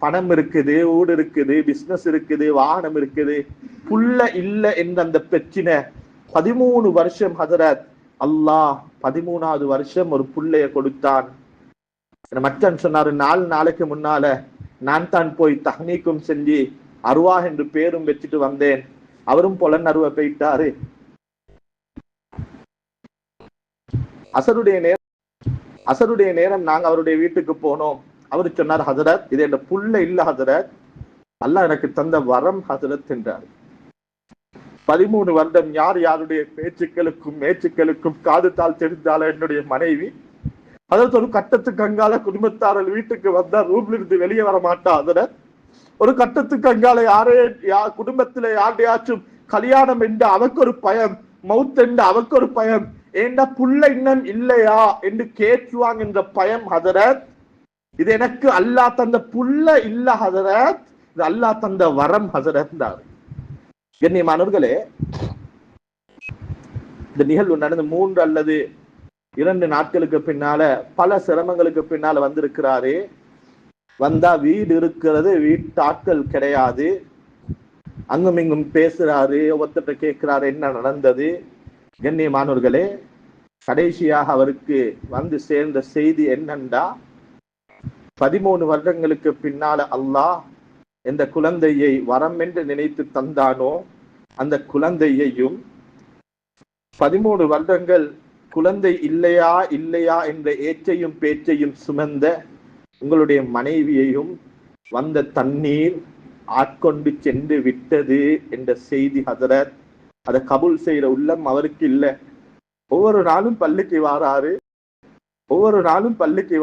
பணம் இருக்குது, ஊடு இருக்குது, பிசினஸ் இருக்குது, வாகனம் இருக்குது, புள்ள இல்ல என்ற அந்த பிரச்சனை 13 வருஷம் ஹதரத் அல்லாஹ் 13வது வருஷம் ஒரு புள்ளைய கொடுத்தான். மச்சான் சொன்னாரு, 4 நாளைக்கு முன்னால நான் தான் போய் தஹ்னீக்கும் செஞ்சு அருவா என்று பேரும் வச்சுட்டு வந்தேன். அவரும் பொலன் அருவ போயிட்டாரு. அசருடைய நேரம் நாங்க அவருடைய வீட்டுக்கு போனோம். அவரு சொன்னார், ஹசரத் இது என் புள்ள இல்ல ஹசரத், அல்லாஹ் எனக்கு தந்த வரம் ஹசரத் என்றார். 13 வருடம் யார் யாருடைய மேச்சுக்களுக்கும் காது தாள் தெரிந்தால என்னுடைய மனைவி. அதாவது ஒரு கட்டத்துக்கு அங்கால குடும்பத்தாரர் வீட்டுக்கு வந்தா ரூம்ல இருந்து வெளியே வர மாட்டா ஹசரத். ஒரு கட்டத்துக்கு அங்கால குடும்பத்துல யாரையாச்சும் கல்யாணம் என்று அவக்கு ஒரு பயம், மவுத் என்று அவக்கு ஒரு பயம், ஏண்டா புள்ள இன்னும் இல்லையா என்று கேட்டுவாங்க என்ற பயம் ஹதரத். இது எனக்கு அல்லாஹ் தந்த புள்ள இல்ல ஹதரத், இது அல்லாஹ் தந்த வரம் ஹதரத். கண்ணியமானவர்களே, இந்த நிகழ்வு நடந்து 3 அல்லது 2 நாட்களுக்கு பின்னால பல சிரமங்களுக்கு பின்னால வந்திருக்கிறாரு. வந்தா வீடு இருக்கிறது, வீட்டாட்கள் கிடையாது, அங்கும் இங்கும் பேசுறாரு, ஒருத்தட்ட கேட்கிறாரு என்ன நடந்தது. கண்ணியமானவர்களே, கடைசியாக அவருக்கு வந்து சேர்ந்த செய்தி என்னண்டா, 13 வருடங்களுக்கு பின்னால அல்லாஹ் எந்த குழந்தையை வரம் என்று நினைத்து தந்தானோ அந்த குழந்தையையும் 13 வருடங்கள் குழந்தை இல்லையா இல்லையா என்ற ஏச்சையும் பேச்சையும் சுமந்த உங்களுடைய மனைவியையும் வந்த தண்ணீர் ஆட்கொண்டு சென்று விட்டது என்ற செய்தி ஹதரத். அதை கபூல் செய்யற உள்ளம் அவருக்கு இல்லை. ஒவ்வொரு நாளும் பள்ளிக்கு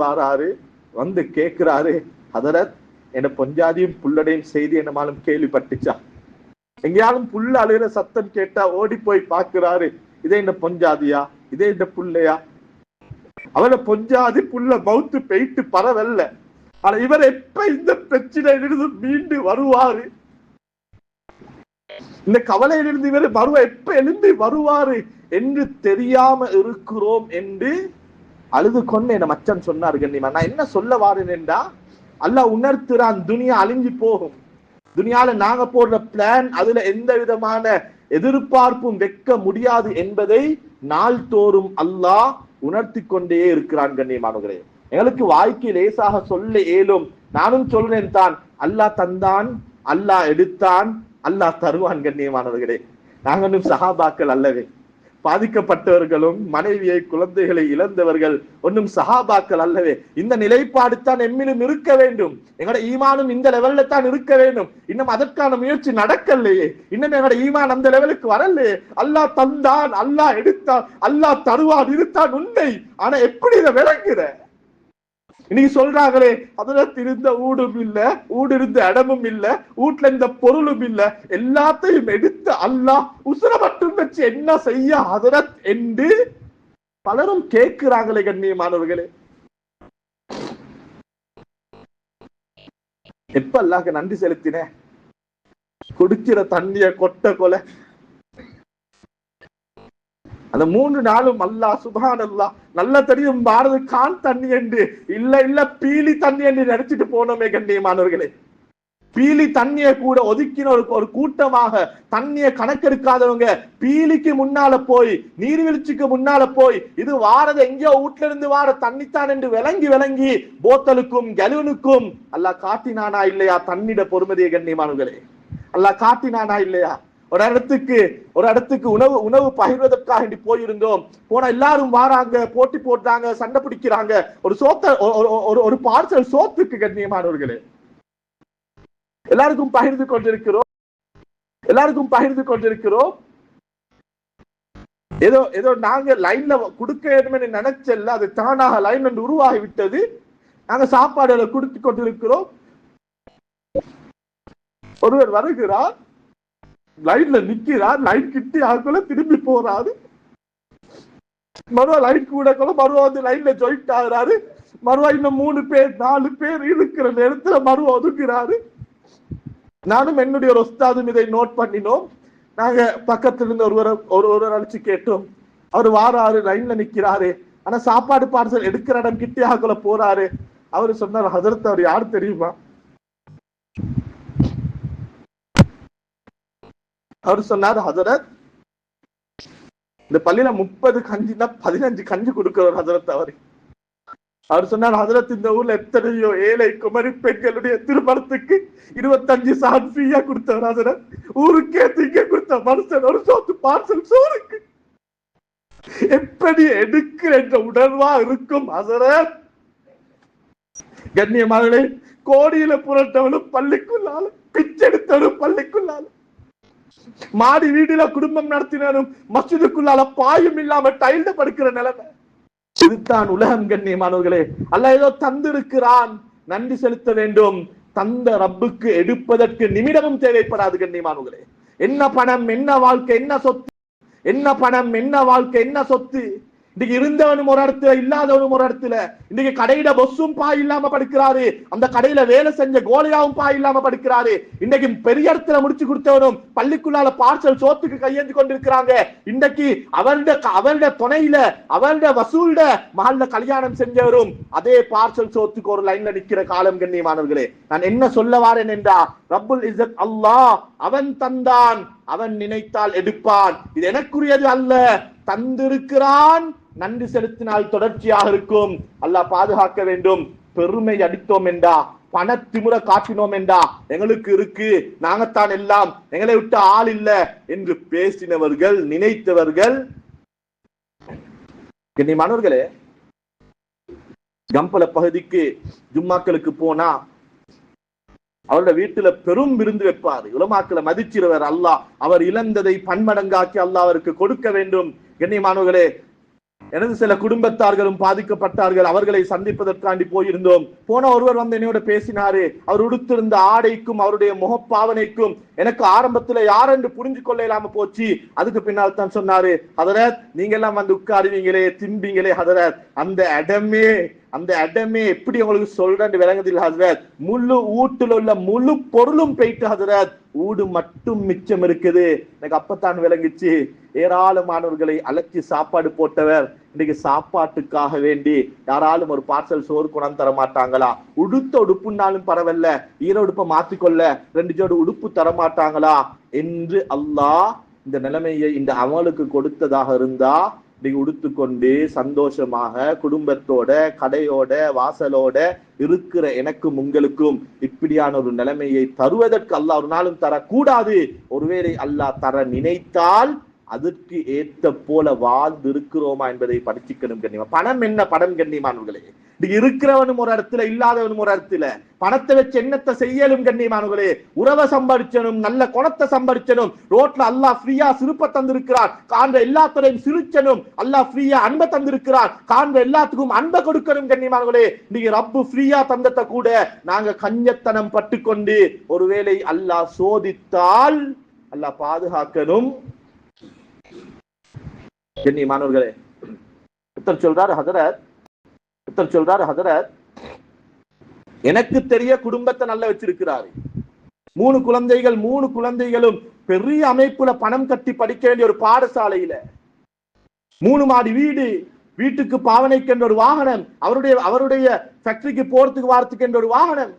வாராரு, வந்து கேட்கிறாரு, ஹதரத் என்ன பொஞ்சாதியும் புள்ளடையும் செய்தி என்னமாலும் கேள்விப்பட்டுச்சா? எங்கேயாலும் புள்ள அழுகிற சத்தம் கேட்டா ஓடி போய் பார்க்கிறாரு, இதே இந்த பொஞ்சாதியா, இதே இந்த புள்ளையா? அவளை பொஞ்சாதி புள்ள மவுத்து போயிட்டு பரவல்ல, ஆனா இவர் எப்ப இந்த பிரச்சனையிலிருந்து மீண்டு வருவாரு, இந்த கவலையிலிருந்து இவர் எப்ப எழுந்து வருவாரு என்று தெரியாம இருக்கிறோம் என்று அழுது கொண்டு என்ன மச்சான் சொன்னார். கண்ணியமா, நான் என்ன சொல்ல வாரேன் என்றா, அல்லாஹ் உணர்த்துறான், துனியா அழிஞ்சு போகும். துனியால நாங்க போடுற பிளான், அதுல எந்த விதமான எதிர்பார்ப்பும் வைக்க முடியாது என்பதை நாள்தோறும் அல்லாஹ் உணர்த்தி கொண்டே இருக்கிறான். கண்ணியமானவர்களே, எங்களுக்கு வாய்க்கு லேசாக சொல்ல இயலும். நானும் சொல்றேன் தான், அல்லாஹ் தந்தான், அல்லாஹ் எடுத்தான், அல்லாஹ் தருவான். கண்ணியமானவர்களே, நாங்களும் சஹாபாக்கள் அல்லவே, பாதிக்கப்பட்டவர்களும் மனைவியை குழந்தைகளை இழந்தவர்கள் ஒன்றும் சஹாபாக்கள் அல்லவே. இந்த நிலைப்பாடு தான் எம்மிலும் இருக்க வேண்டும். எங்களோட ஈமானும் இந்த லெவல்ல தான் இருக்க வேண்டும். இன்னும் அதற்கான முயற்சி நடக்கலையே. இன்னும் எங்களோட ஈமான் அந்த லெவலுக்கு வரலையே. அல்லாஹ் தந்தான், அல்லாஹ் எடுத்தான், அல்லாஹ் தருவான், இருத்தான் உண்மை. ஆனா எப்படி இதை விளங்குற? இன்னைக்கு சொல்றாங்களே, ஹதரத் இருந்த ஊடும் இல்ல, ஊடு இருந்த இடமும் இல்ல, வீட்டுல இந்த பொருளும் இல்ல, எல்லாத்தையும் எடுத்து அல்லாஹ் உசுர மட்டும் வச்சு என்ன செய்ய ஹதரத் என்று பலரும் கேட்கிறாங்களே கண்ணியமானவர்களே. எப்ப அல்லாஹ்க்கு நன்றி செலுத்தின? குடிக்கிற தண்ணிய கொட்ட கொலை அந்த 3 நாளும் அல்லாஹ் சுப்ஹானல்லாஹ் நல்ல தெரியும் பாரத கான் தண்ணி என்று இல்ல பீலி தண்ணி என்று நினைச்சிட்டு போனோமே கண்ணியமானவர்களே. பீலி தண்ணியை கூட ஒதுக்கின ஒரு கூட்டமாக தண்ணியை கணக்கெடுக்காதவங்க பீலிக்கு முன்னால போய், நீர்வீழ்ச்சிக்கு முன்னால போய் இது வாரது எங்கேயோ வீட்டுல இருந்து வார தண்ணித்தான் என்று விளங்கி போத்தலுக்கும் கலூனுக்கும் அல்லாஹ் காட்டினானா இல்லையா தண்ணிட பொறுமதியை கண்ணியமானவர்களே? அல்லாஹ் காட்டினானா இல்லையா? ஒரு இடத்துக்கு உணவு பகிர்வதற்காக போயிருந்தோம். போனா எல்லாரும் வாராங்க, போட்டி போட்டாங்க, சண்டை பிடிக்கிறாங்க. ஒரு பார்சல் சோத்துக்கு கண்ணியமானவர்களே எல்லாருக்கும் பகிர்ந்து கொண்டிருக்கிறோம். ஏதோ நாங்க லைன்ல கொடுக்க வேண்டும் நினைச்சல, அது தானாக லைன் என்று உருவாகி விட்டது. நாங்க சாப்பாடுகளை கொடுத்து கொண்டிருக்கிறோம். ஒருவர் வருகிறார், லைன்ல நிக்கிறார், லைன் கிட்டி ஆகுல திரும்பி போறாரு. மறுவா லைன் கூட மறுவா வந்து லைன்ல ஜாயிண்ட் ஆகுறாரு. மறுவா இன்னும் 3 பேர் 4 பேர் இருக்கிற நேரத்துல மறுவா ஒதுக்குறாரு. நானும் என்னுடைய ஒரு உஸ்தாதும் இதை நோட் பண்ணினோம். நாங்க பக்கத்துல இருந்து ஒருவர் அழைச்சு கேட்டோம். அவர் வாராரு, லைன்ல நிக்கிறாரு. ஆனா சாப்பாடு பார்சல் எடுக்கிற இடம் கிட்டி ஆகுல போறாரு. அவரு சொன்னார், ஹதரத் அவர் யாரு தெரியுமா? அவர் சொன்னார், ஹதரத் இந்த பள்ளியில 30 கஞ்சினா 15 கஞ்சி கொடுக்கிறவர் ஹதரத் அவரு. அவர் சொன்னார், ஹதரத் இந்த ஊர்ல எத்தனையோ ஏழை குமரி பெண்களுடைய திருமணத்துக்கு 25 சான் ஃபீயா கொடுத்தவர் ஹதரத். ஊருக்கே திங்க கொடுத்த மனுஷன் ஒரு சோத்து பார்சல் சோறுக்கு எப்படி எடுக்கிற என்ற உணர்வா இருக்கும் ஹதரத். கண்ணியமானே, கோடியில புரட்டவனும் பள்ளிக்குள்ளால, பிச்செடுத்தவனும் பள்ளிக்குள்ளால, மாடி வீடுல குடும்பம் நடத்தினாலும் மஸ்ஜிதுக்குள்ளால பாயும் இல்லாம டைல்ல படுக்கிற நிலைமை. இதுதான் உலகம் கண்ணியமானவர்களே. அல்லாஹ் ஏதோ தந்திருக்கிறான், நன்றி செலுத்த வேண்டும். தந்த ரப்புக்கு எடுப்பதற்கு நிமிடமும் தேவைப்படாது கண்ணியமானவர்களே. என்ன பணம், என்ன வாழ்க்கை, என்ன சொத்து, என்ன பணம், என்ன வாழ்க்கை, என்ன சொத்து. இன்னைக்கு இருந்தவனும் ஒரு இடத்துல, இல்லாதவனும் ஒரு இடத்துல. இன்னைக்கு கடையில பொஸ்ஸும் பாய் இல்லாம படுக்கிறாரு, அந்த கடையில வேலை செஞ்ச கோலியாவும் பாய் இல்லாம படுக்கிறாரு. இன்னைக்கு பெரிய இடத்துல முடிச்சு கொடுத்தவனும் பள்ளிக்குள்ளால பார்சல் சோத்துக்கு கையேந்தி கொண்டிருக்கிறாங்க. இன்னைக்கு அவருடைய துணையில, அவருடைய வசூல்ட மகள்ல கல்யாணம் செஞ்சவரும் அதே பார்சல் சோத்துக்கு ஒரு லைன்ல நிக்கிற காலம் கண்ணியமானவர்களே. நான் என்ன சொல்ல வாரேன் என்றா, ரப்புல் இஸ்ஸத் அல்லாஹ் அவன் தந்தான், அவன் நினைத்தால் எடுப்பான். இது எனக்குரியது அல்ல, தந்திருக்கிறான். நன்றி செலுத்தினால் தொடர்ச்சியாக இருக்கும். அல்லாஹ் பாதுகாக்க வேண்டும். பெருமை அடித்தோம் என்றா, பண திமுற காட்டினோம் என்றா, எங்களுக்கு இருக்கு, நாங்கத்தான் எல்லாம், எங்களை விட்டு ஆள் இல்ல என்று பேசினவர்கள், நினைத்தவர்கள். கண்ணியமானவர்களே, கம்பல பகுதிக்கு ஜும்மாக்களுக்கு போனா அவருடைய வீட்டுல பெரும் விருந்து வைப்பாரு. உலமாக்களை மதிச்சிருவர் அல்லாஹ். அவர் இழந்ததை பன்மடங்காக்கி அல்லாஹ் அவருக்கு கொடுக்க வேண்டும். கண்ணியமானவர்களே, எனது சில குடும்பத்தார்களும் பாதிக்கப்பட்டார்கள். அவர்களை சந்திப்பதற்காண்டி போயிருந்தோம். போன ஒருவர் வந்து என்னோட பேசினாரு. அவர் உடுத்திருந்த ஆடைக்கும் அவருடைய முகப்பாவனைக்கும் எனக்கு ஆரம்பத்துல யாரென்று புரிஞ்சு கொள்ள இல்லாம போச்சு. அதுக்கு பின்னால் தான் சொன்னாரு, ஹதரத் நீங்க எல்லாம் வந்து உட்காருவீங்களே, திம்பிங்களே ஹதரத், அந்த இடமே எப்படி உங்களுக்கு சொல்றேன்னு விளங்குதில்லை ஹதரத். முழு வீட்டுல உள்ள முழு பொருளும் போயிட்டு ஹதரத், ஊடு மட்டும் மிச்சம் இருக்குது. எனக்கு அப்பத்தான் விளங்குச்சு, ஏராளமானவர்களை அழைச்சி சாப்பாடு போட்டவர் இன்னைக்கு சாப்பாட்டுக்காக வேண்டி யாராலும் ஒரு பார்சல் சோறு கொண்டாந்து தர மாட்டாங்களா? உடுத்த உடுப்புனாலும் பரவாயில்ல, ஈர உடுப்பை மாத்திக்கொள்ள 2 ஜோடு உடுப்பு தரமாட்டாங்களா என்று அல்லாஹ் இந்த நிலைமையை இந்த அமலுக்கு கொடுத்ததாக இருந்தா, இன்னைக்கு உடுத்துக்கொண்டு சந்தோஷமாக குடும்பத்தோட, கடையோட, வாசலோட இருக்கிற எனக்கும் உங்களுக்கும் இப்படியான ஒரு நிலைமையை தருவதற்கு அல்லாஹ் ஒரு நாளும் தரக்கூடாது. ஒருவேளை அல்லாஹ் தர நினைத்தால் அதற்கு ஏத்த போல வாழ்ந்து இருக்கிறோமா என்பதை படிச்சுக்கணும் கண்ணியமா. பணம் என்ன படம் கண்ணியமானவர்களே? இருக்கிறவனும் ஒரு இடத்துல, இல்லாதவனும் ஒரு இடத்துல. பணத்தை வச்சு என்னத்தை செய்யலும் கண்ணியமானவர்களே? உறவை சம்பாதிச்சனும், நல்ல குணத்தை சம்பாதிச்சனும், ரோட்ல அல்லாஹ் ஃப்ரீயா சிரிப்பை தந்திருக்கிறார், காண்ற எல்லாத்துறையும் சிரிச்சனும். அல்லாஹ் ஃப்ரீயா அன்பை தந்திருக்கிறார், காண்ற எல்லாத்துக்கும் அன்பை கொடுக்கணும் கண்ணியமானவர்களே. நீங்க ரப்பு ஃப்ரீயா தந்தத்தை கூட நாங்க கஞ்சத்தனம் பட்டுக்கொண்டு ஒருவேளை அல்லாஹ் சோதித்தால் அல்லாஹ் பாதுகாக்கணும் கண்ணியமானவர்களே. சொல்றாரு ஹதரத், எனக்கு தெரிய குடும்பத்தை நல்லா வச்சிருக்கிறாரு. 3 குழந்தைகள், 3 குழந்தைகளும் பெரிய அமைப்புல பணம் கட்டி படிக்க வேண்டிய ஒரு பாடசாலையில, 3 மாடி வீடு, வீட்டுக்கு பாவனைக்கு என்ற ஒரு வாகனம், அவருடைய ஃபேக்டரிக்கு போறதுக்கு வாரத்துக்கு என்ற ஒரு வாகனம்.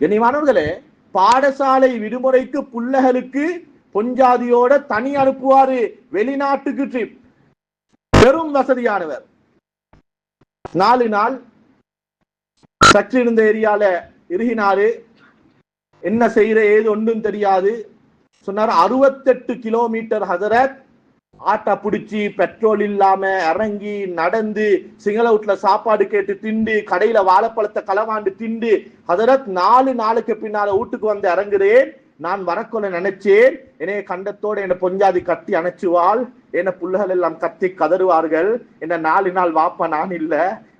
கண்ணியமானவர்களே, பாடசாலை விடுமுறைக்கு புள்ளைகளுக்கு பொஞ்சாதியோட தனி அனுப்புவாரு, வெளிநாட்டுக்கு ட்ரிப். பெரும் வசதியானவர். 4 நாள் சற்று இருந்த ஏரியால இருகினாரு. என்ன செய்யற ஏது ஒன்றும் தெரியாது. சொன்னார் 68 கிலோமீட்டர் ஹதரத் ஆட்டா பிடிச்சி பெட்ரோல் இல்லாம இறங்கி நடந்து சிங்கள வீட்டுல சாப்பாடு கேட்டு திண்டு, கடையில வாழைப்பழத்தை களவாண்டு திண்டு ஹதரத் 4 நாளுக்கு பின்னால வீட்டுக்கு வந்து இறங்குறேன். நான் வரக்கொள்ள நினைச்சேன், என்னைய கண்டத்தோட என்ன பொஞ்சாதி கட்டி அணைச்சுவாள், என்ன புள்ளைகள் எல்லாம் கத்தி கதறுவார்கள். என்ன 4 நாள் வாப்பா நான் இல்ல,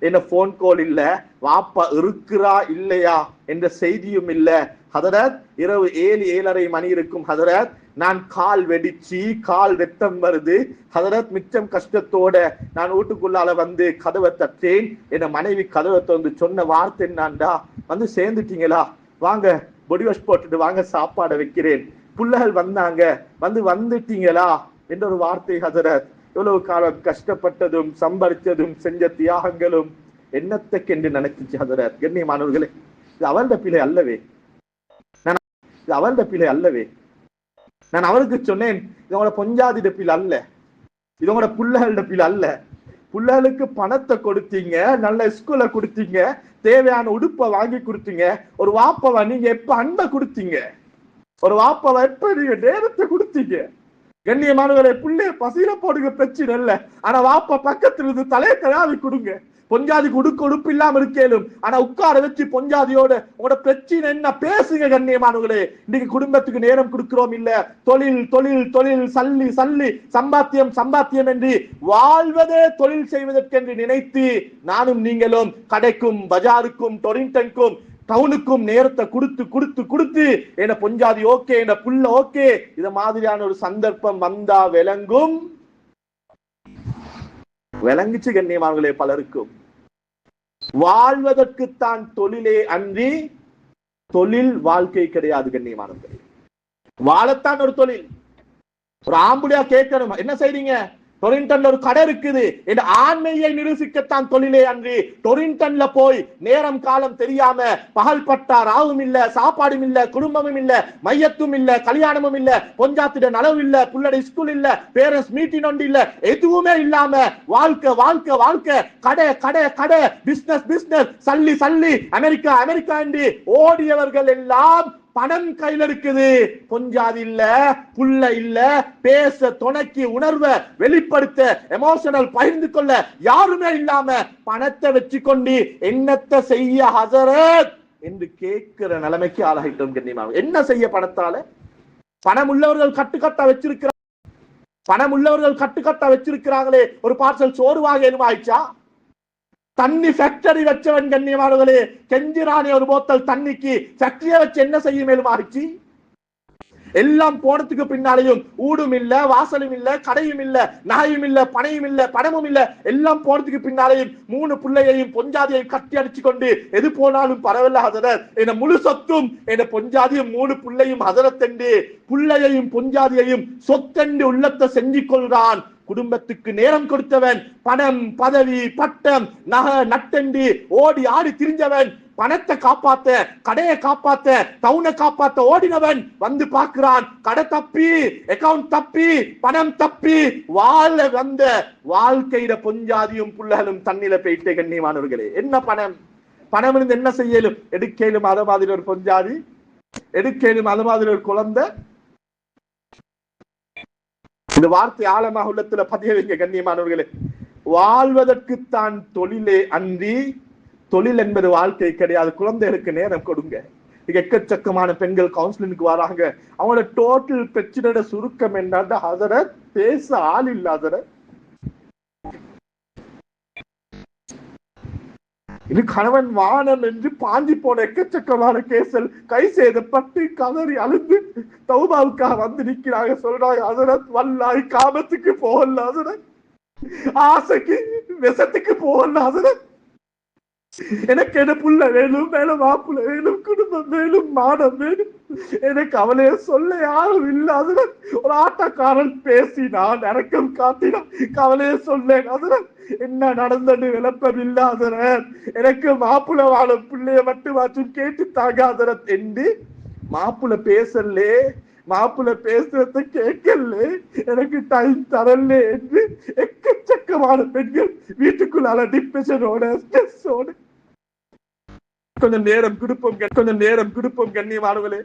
என்ன போன் கால் இல்ல, வாப்பா இருக்கிறா இல்லையா என்ற செய்தியும் இல்ல. ஹதரத் இரவு 7-7:30 மணி இருக்கும் ஹதரத். நான் கால் வெடிச்சு கால் ரத்தம் வருது ஹதரத். மிச்சம் கஷ்டத்தோட நான் வீட்டுக்குள்ளால வந்து கதவை தட்டேன். என் மனைவி கதவை வந்து சொன்ன வார்த்தை என்னான்டா, வந்து சேர்ந்துட்டீங்களா, வாங்க பொடி வாஷ் போட்டுட்டு வாங்க சாப்பாடை வைக்கிறேன். புள்ளைகள் வந்தாங்க, வந்துட்டீங்களா என்ற ஒரு வார்த்தை ஹதரத். எவ்வளவு காலம் கஷ்டப்பட்டதும் சம்பாதிச்சதும் செஞ்ச தியாகங்களும் என்னத்துக்கு என்று நினைச்சிச்சு ஹதரத். கண்ணியமானவர்களே, இது அவளோட பிள்ளை அல்லவே, அவளோட பிள்ளை அல்லவே. நான் அவருக்கு சொன்னேன், இதோட பொஞ்சாதிட பிள்ளை அல்ல, இதோட புள்ளைகளோட பிள்ளை அல்ல. புள்ளைகளுக்கு பணத்தை கொடுத்தீங்க, நல்ல ஸ்கூல்ல கொடுத்தீங்க, தேவையான உடுப்பை வாங்கி கொடுத்தீங்க. ஒரு வாப்பவா நீங்க எப்ப அன்பை கொடுத்தீங்க? ஒரு வாப்பவா எப்ப நீங்க நேரத்தை கொடுத்தீங்க? கண்ணியமானவரை, புள்ளைய பசியில போடுங்க பிரச்சனை இல்ல, ஆனா வாப்பா பக்கத்துல இருந்து தலையை கழாவி கொடுங்க. பொஞ்சாதிக்கு உடுப்பு இல்லாம இருக்கேலும், ஆனா உட்கார வச்சு பொஞ்சாதியோட உங்களோட பிரச்சனை என்ன பேசுங்க. கண்ணியமானவர்களே, இன்னைக்கு குடும்பத்துக்கு நேரம் கொடுக்கிறோம் இல்ல, தொழில் தொழில் தொழில், சல்லி சல்லி, சம்பாத்தியம் சம்பாத்தியம் என்று வாழ்வதே தொழில் செய்வதற்கென்று நினைத்து நானும் நீங்களும் கடைக்கும் பஜாருக்கும் டொரிண்டனுக்கும் டவுனுக்கும் நேரத்தை கொடுத்து கொடுத்து கொடுத்து என்ன பொஞ்சாதி ஓகே, என்ன புள்ள ஓகே, இத மாதிரியான ஒரு சந்தர்ப்பம் வந்தா விளங்குச்சு கண்ணியமானவர்களே. பலருக்கும் வாழ்வதற்குத்தான் தொழிலே அன்றி தொழில் வாழ்க்கை கிடையாது கண்ணியமானவர்களே. வாழத்தான் ஒரு தொழில். ஒரு ஆம்புடியா கேட்கணும், என்ன செய்றீங்க? டொரிண்டன்ல ஒரு கடை இருக்குது என்ற ஆண்மையை நிரூபிக்கத்தான் தொழிலே அன்றி டொரிண்டன்ல போய் நேரம் காலம் தெரியாம பகல் பட்டா ராவும் இல்ல, சாப்பாடும் இல்ல, குடும்பமும் இல்ல, மையத்தும் இல்ல, கல்யாணமும் இல்ல, பொஞ்சாத்திட நலவு இல்ல, புள்ளடை ஸ்கூல் இல்ல, பேரண்ட்ஸ் மீட்டிங் ஒன்று இல்ல, எதுவுமே இல்லாம வாழ்க்கை வாழ்க்கை வாழ்க்கை, கடை கடை கடை, பிசினஸ் பிசினஸ், சல்லி சல்லி, அமெரிக்கா அமெரிக்கா என்று ஓடியவர்கள் எல்லாம் பணம் கையில இருக்குது, பொஞ்சாதி இல்ல, புள்ள இல்ல, பேச துணைக்கு உணர்வை வெளிப்படுத்த எமோஷனல் பகிர்ந்து கொள்ள யாருமே இல்லாம பணத்தை வச்சு கொண்டு என்னத்தை செய்ய ஹசரத் என்று கேட்கிற நிலைமைக்கு ஆளாகிட்டோம் கண்ணியமாக. என்ன செய்ய பணத்தால? பணம் உள்ளவர்கள் கட்டுக்கட்டா வச்சிருக்கிறாங்க, பணம் உள்ளவர்கள் கட்டுக்கட்டா வச்சிருக்கிறாங்களே, ஒரு பார்சல் சோறு வாங்க ஆயிடுச்சா? தண்ணி ஃபேக்டரி வச்சவன் கண்ணியமானவர்களே, கெஞ்சிரானே ஒரு போத்தல் தண்ணிக்கு ஃபேக்டரியை வச்சு என்ன செய்ய மேலும் ஆயிடுச்சு? எல்லாம் போனதுக்கு பின்னாலேயும் ஊடும் இல்ல, வாசலும் இல்ல, கடையும் இல்ல, நகையும் இல்ல, பணையும் இல்ல, பணமும் இல்ல, எல்லாம் போனதுக்கு பின்னாலேயும் 3 பிள்ளையையும் பொஞ்சாதியையும் கட்டி அடிச்சு கொண்டு எது போனாலும் பரவாயில்ல ஹசரத், என முழு சொத்தும் என பொஞ்சாதியும் 3 பிள்ளையும் ஹசரத் என்று பிள்ளையையும் பொஞ்சாதியையும் சொத்தென்று உள்ளத்தை செஞ்சு கொள்றான். குடும்பத்துக்கு நேரம் கொடுத்தவன், பணம் பதவி பட்டம் நகை நட்டண்டி ஓடி ஆடி திரிஞ்சவன், பணத்தை காப்பாத்த, கடையை காப்பாத்த, டவுனை காப்பாத்த ஓடினவன் வந்து பார்க்கிறான், கடை தப்பி, அக்கவுண்ட் தப்பி, பணம் தப்பி, வாழ வந்த வாழ்க்கையில பொஞ்சாதியும் புள்ளகளும் தண்ணில போயிட்டே கண்ணியமானவர்களே. என்ன பணம்? பணம் இருந்து என்ன செய்யலும்? எடுக்கலும் அத மாதிரி ஒரு பொஞ்சாதி, எடுக்கலும் அத மாதிரி ஒரு குழந்தை, இந்த வார்த்தை ஆழமாக உள்ளத்துல பதிய வைங்க கண்ணியமானவர்களே. வாழ்வதற்குத்தான் தொழிலே அன்றி தொழில் என்பது வாழ்க்கை கிடையாது. குழந்தைகளுக்கு நேரம் கொடுங்க. எக்கச்சக்கமான பெண்கள் கவுன்சிலிங்க்கு வராங்க. அவங்களோட டோட்டல் பிரச்சனையோட சுருக்கம் என்னன்னா, ஹசரத் பேச ஆள் இல்லாத, இது கணவன் வானம் என்று பாஞ்சி போன எக்கச்சக்கமான கேசல் கை செய்தப்பட்டு கதறி அழுந்து தௌபாவுக்காக வந்து நிக்கிறாங்க. சொல்றாங்க, ஹசரத் வல்லாஹி காமத்துக்கு போகல, ஹசரத் ஆசைக்கு விஷத்துக்கு போகல, ஹசரத் எனக்கு என்ன புள்ள வேணும், மேலும் மாப்புள்ள வேணும், குடும்பம் வேணும், மானம் வேணும், எனக்கு அவளைய சொல்ல யாரும் இல்லாத. ஒரு ஆட்டக்காரன் பேசினான், இறக்கம் காட்டினான், கவலைய சொல்லேன். அதுல என்ன நடந்தது விளப்பம் இல்லாத, எனக்கு மாப்புள்ள வாழ பிள்ளைய மட்டுமாச்சும் கேட்டு தாங்காத என்று மாப்புள்ள பேசலே, மாப்புள்ள பேசுறத கேட்கல, எனக்கு டைம் தரல என்று எக்கச்சக்கமான பெண்கள் வீட்டுக்குள்ளால டிப்ரெஷனோட ஸ்ட்ரெஸ்ஸோட. கொஞ்சம் நேரம் கொடுப்போம் கண்ணியமானவர்களே.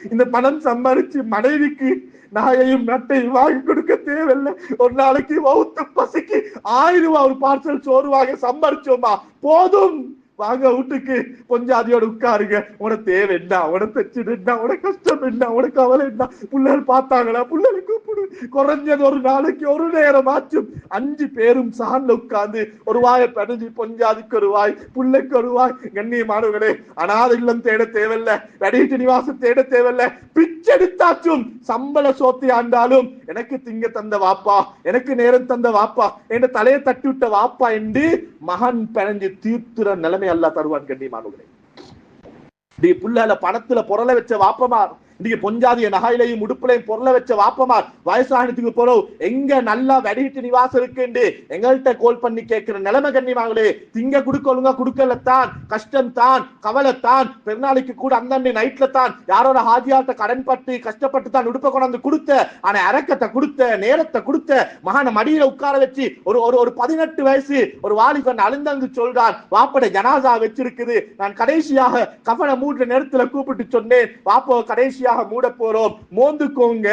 இந்த பணம் சம்பாதிச்சு மனைவிக்கு நாயையும் நட்டையும் வாங்கி கொடுக்க தேவையில்லை. ஒரு நாளைக்கு வவுத்த பசிக்கு 1000 ரூபாய் ஒரு பார்சல் சோறு வாங்க சம்பாதிச்சோமா போதும். வாங்க வீட்டுக்கு பொஞ்சாதியோட உட்காருங்க. உனக்கு தேவை என்ன, உனக்கு பிரச்சனை என்ன, உனக்கு கஷ்டம் என்ன, உனக்கு கவலை என்ன, பிள்ளைகள் பார்த்தாங்களா, பிள்ளைகளை கூப்பிடு. குறைஞ்சது ஒரு நாளைக்கு ஒரு நேரம் ஆச்சும் 5 பேரும் சான்ல உட்கார்ந்து ஒரு வாயை பணிஞ்சு, பொஞ்சாதிக்கு ஒரு வாய், பிள்ளைக்கு ஒரு வாய். கண்ணியமானவர்களே, அனாத இல்லம் தேட தேவையில்லை, வெடிட்டு நிவாசம் தேட தேவையில்லை. பிச்செடுத்தாச்சும் சம்பள சோத்தி ஆண்டாலும் எனக்கு திங்க தந்த வாப்பா, எனக்கு நேரம் தந்த வாப்பா, என் தலையை தட்டி விட்ட வாப்பா என்று மகன் பிணைஞ்சு தீர்த்துற நிலைமை அல்லா தருவான். கண்ணியமானவர்களே, புள்ளால பணத்துல பொருளை வச்ச வாப்பமார், இன்னைக்கு பொஞ்சாதிய நகையிலையும் உடுப்புலையும் பொருளை வச்ச வாப்பமார் வயசானத்துக்கு போறோம் எங்க நல்லா வெடிட்டு நிவாசம் இருக்குன்னு எங்கள்கிட்ட கோல் பண்ணி கேட்கிற நிலைமை. கண்ணியமாங்களே, திங்க குடுக்க ஒழுங்கா குடுக்கலத்தான், கஷ்டம் தான், கவலைத்தான். பெருநாளைக்கு கூட அந்த நைட்ல தான் யாரோட ஹாஜியாட்ட கடன் பட்டு கஷ்டப்பட்டு தான் உடுப்ப கொண்டாந்து கொடுத்த, ஆனா இறக்கத்தை கொடுத்த, நேரத்தை கொடுத்த, மகான மடியில உட்கார வச்சு ஒரு 18 வயசு ஒரு வாலிபன் அழுந்தங்கு சொல்றான், வாப்பட ஜனாசா வச்சிருக்குது, நான் கடைசியாக கஃபனை மூடுற நேரத்துல கூப்பிட்டு சொன்னேன், வாப்போ கடைசி மூட போறோம், மோந்துக்கோங்க.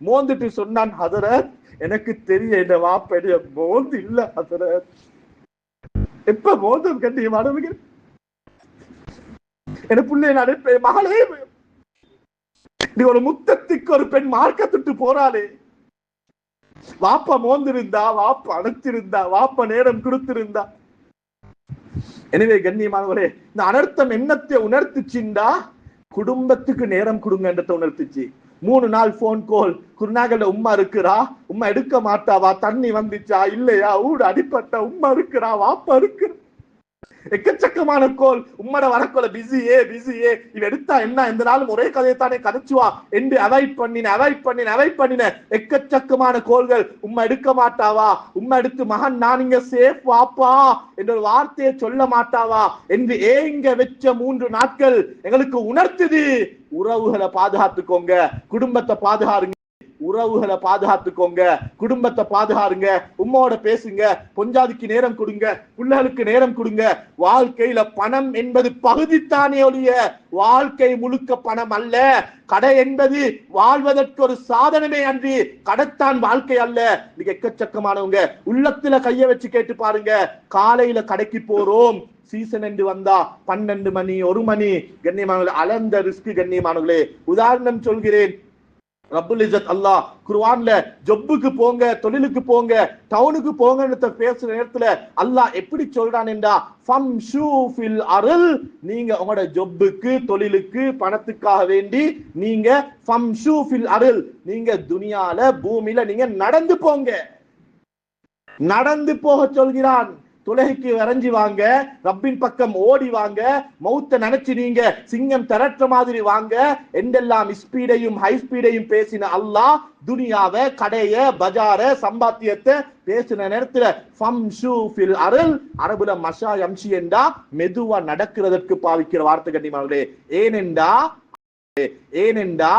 மோந்துட்டு சொன்னான், ஹதரத் எனக்கு தெரிய இந்த வாப்படைய மோந்து இல்ல ஹதரத். எப்ப மோந்தம் கண்ணியமானவர்கள், என் பிள்ளை நடப்ப மகளே, நீ ஒரு முத்தத்துக்கு ஒரு பெண் மார்க்கத்துட்டு போறாளே, வாப்பா மோந்திருந்தா, வாப்பா அணைச்சிருந்தா, வாப்பா நேரம் கொடுத்திருந்தா. எனவே கண்ணியமானவரே, இந்த அனர்த்தம் என்னத்தை உணர்த்துச்சுண்டா, குடும்பத்துக்கு நேரம் கொடுங்கன்றத உணர்த்துச்சு. 3 நாள் போன் கால், குருநாகல உம்மா இருக்கிறா, உம்மா எடுக்க மாட்டாவா, தண்ணி வந்துச்சா இல்லையா, ஊடு அடிப்பட்ட உம்மா இருக்கிறா, வாப்பா இருக்கிற, எக்கச்சக்கமான கோல், உம்மட வரக்கோல பிஸியே இவ எடுத்தா என்ன, எந்த நாளும் ஒரே கதையை தானே கதைச்சுவா என்று அவாய்ட் பண்ணின எக்கச்சக்கமான கோல்கள். உம்மா எடுக்க மாட்டாவா, உம்மா எடுத்து மகன் நான் இங்க சேஃப் வாப்பா என்ற ஒரு வார்த்தையை சொல்ல மாட்டாவா என்று ஏங்க வச்ச 3 நாட்கள் எங்களுக்கு உணர்த்துது. உறவுகளை பாதுகாத்துக்கோங்க, குடும்பத்தை பாதுகாருங்க, உறவுகளை பாதுகாத்துக்கோங்க, குடும்பத்தை பாதுகாருங்க, உம்மோட பேசுங்க, பொஞ்சாதிக்கு நேரம் கொடுங்க, பிள்ளைகளுக்கு நேரம் கொடுங்க. வாழ்க்கையில பணம் என்பது பகுதித்தானே ஒழிய வாழ்க்கை முழுக்க பணம் அல்ல. கடை என்பது வாழ்வதற்கு ஒரு சாதனமே அன்றி கடைத்தான் வாழ்க்கை அல்ல. நீங்க எக்கச்சக்கமானவங்க உள்ளத்துல கைய வச்சு கேட்டு பாருங்க, காலையில கடைக்கு போறோம், சீசன் என்று வந்தா 12 மணி 1 மணி. கண்ணியமானவர்களே, அளந்த ரிஸ்க். கண்ணியமானவர்களே, உதாரணம் சொல்கிறேன், ரப்புல் இஸ்ஸத் அல்லாஹ் குர்ஆன்ல ஜொப்புக்கு போங்க, தொழிலுக்கு போங்க, டவுனுக்கு போங்கன்னு பேசுற நேரத்துல அல்லாஹ் எப்படி சொல்றான் என்றா, ஃபம்ஷூ ஃபில் அர்ல், நீங்க உங்களோட ஜொப்புக்கு தொழிலுக்கு பணத்துக்காக வேண்டி நீங்க ஃபம்ஷூ ஃபில் அர்ல், நீங்க துனியால பூமியில நீங்க நடந்து போங்க, நடந்து போக சொல்கிறான். துலகைக்கு வரைஞ்சி வாங்க, ரப்பின் பக்கம் ஓடி வாங்க, மௌத்த நினைச்சு நீங்க சிங்கம் திரட்ட மாதிரி வாங்க என்றெல்லாம் ஸ்பீடையும் ஹை ஸ்பீடையும் பேசின அல்லாஹ் துனியாவை, கடைய, பஜார, சம்பாத்தியத்தை பேசின நேரத்துல ஃபம்ஷூ ஃபில் அர்ல், அரபுல மஷா யம்ஷி என்றா மெதுவா நடக்கிறதற்கு பாவிக்கிற வார்த்தை. கண்ணியமானவர்களே, ஏனென்றா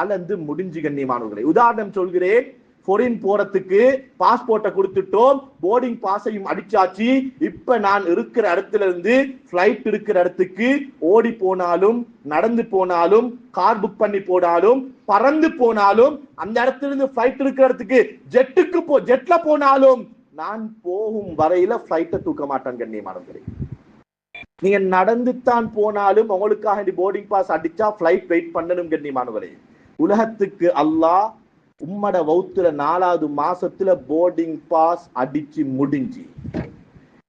அளந்து முடிஞ்சு. கண்ணியமானவர்களே, உதாரணம் சொல்கிறேன், ஃபாரின் போறதுக்கு பாஸ்போர்ட்டை கொடுத்துட்டோம், போர்டிங் பாஸையும் அடிச்சாச்சு. இப்ப நான் இருக்கிற இடத்துல இருந்து பிளைட் இருக்கிற இடத்துக்கு ஓடி போனாலும், நடந்து போனாலும், கார் புக் பண்ணி போனாலும், பறந்து போனாலும், அந்த இடத்துல இருந்து பிளைட் இருக்கிற இடத்துக்கு ஜெட்ல போனாலும் நான் போகும் வரையில பிளைட்டை தூக்க மாட்டேன் கண்ணியமானவர்களே. நீங்க நடந்துத்தான் போனாலும் உங்களுக்காக போர்டிங் பாஸ் அடிச்சா பிளைட் வெயிட் பண்ணணும் கண்ணியமானவர்களே. உலகத்துக்கு அல்லாஹ் உம்மட வௌத்துல 4வது மாசத்துல போர்டிங் பாஸ் அடிச்சு முடிஞ்சு.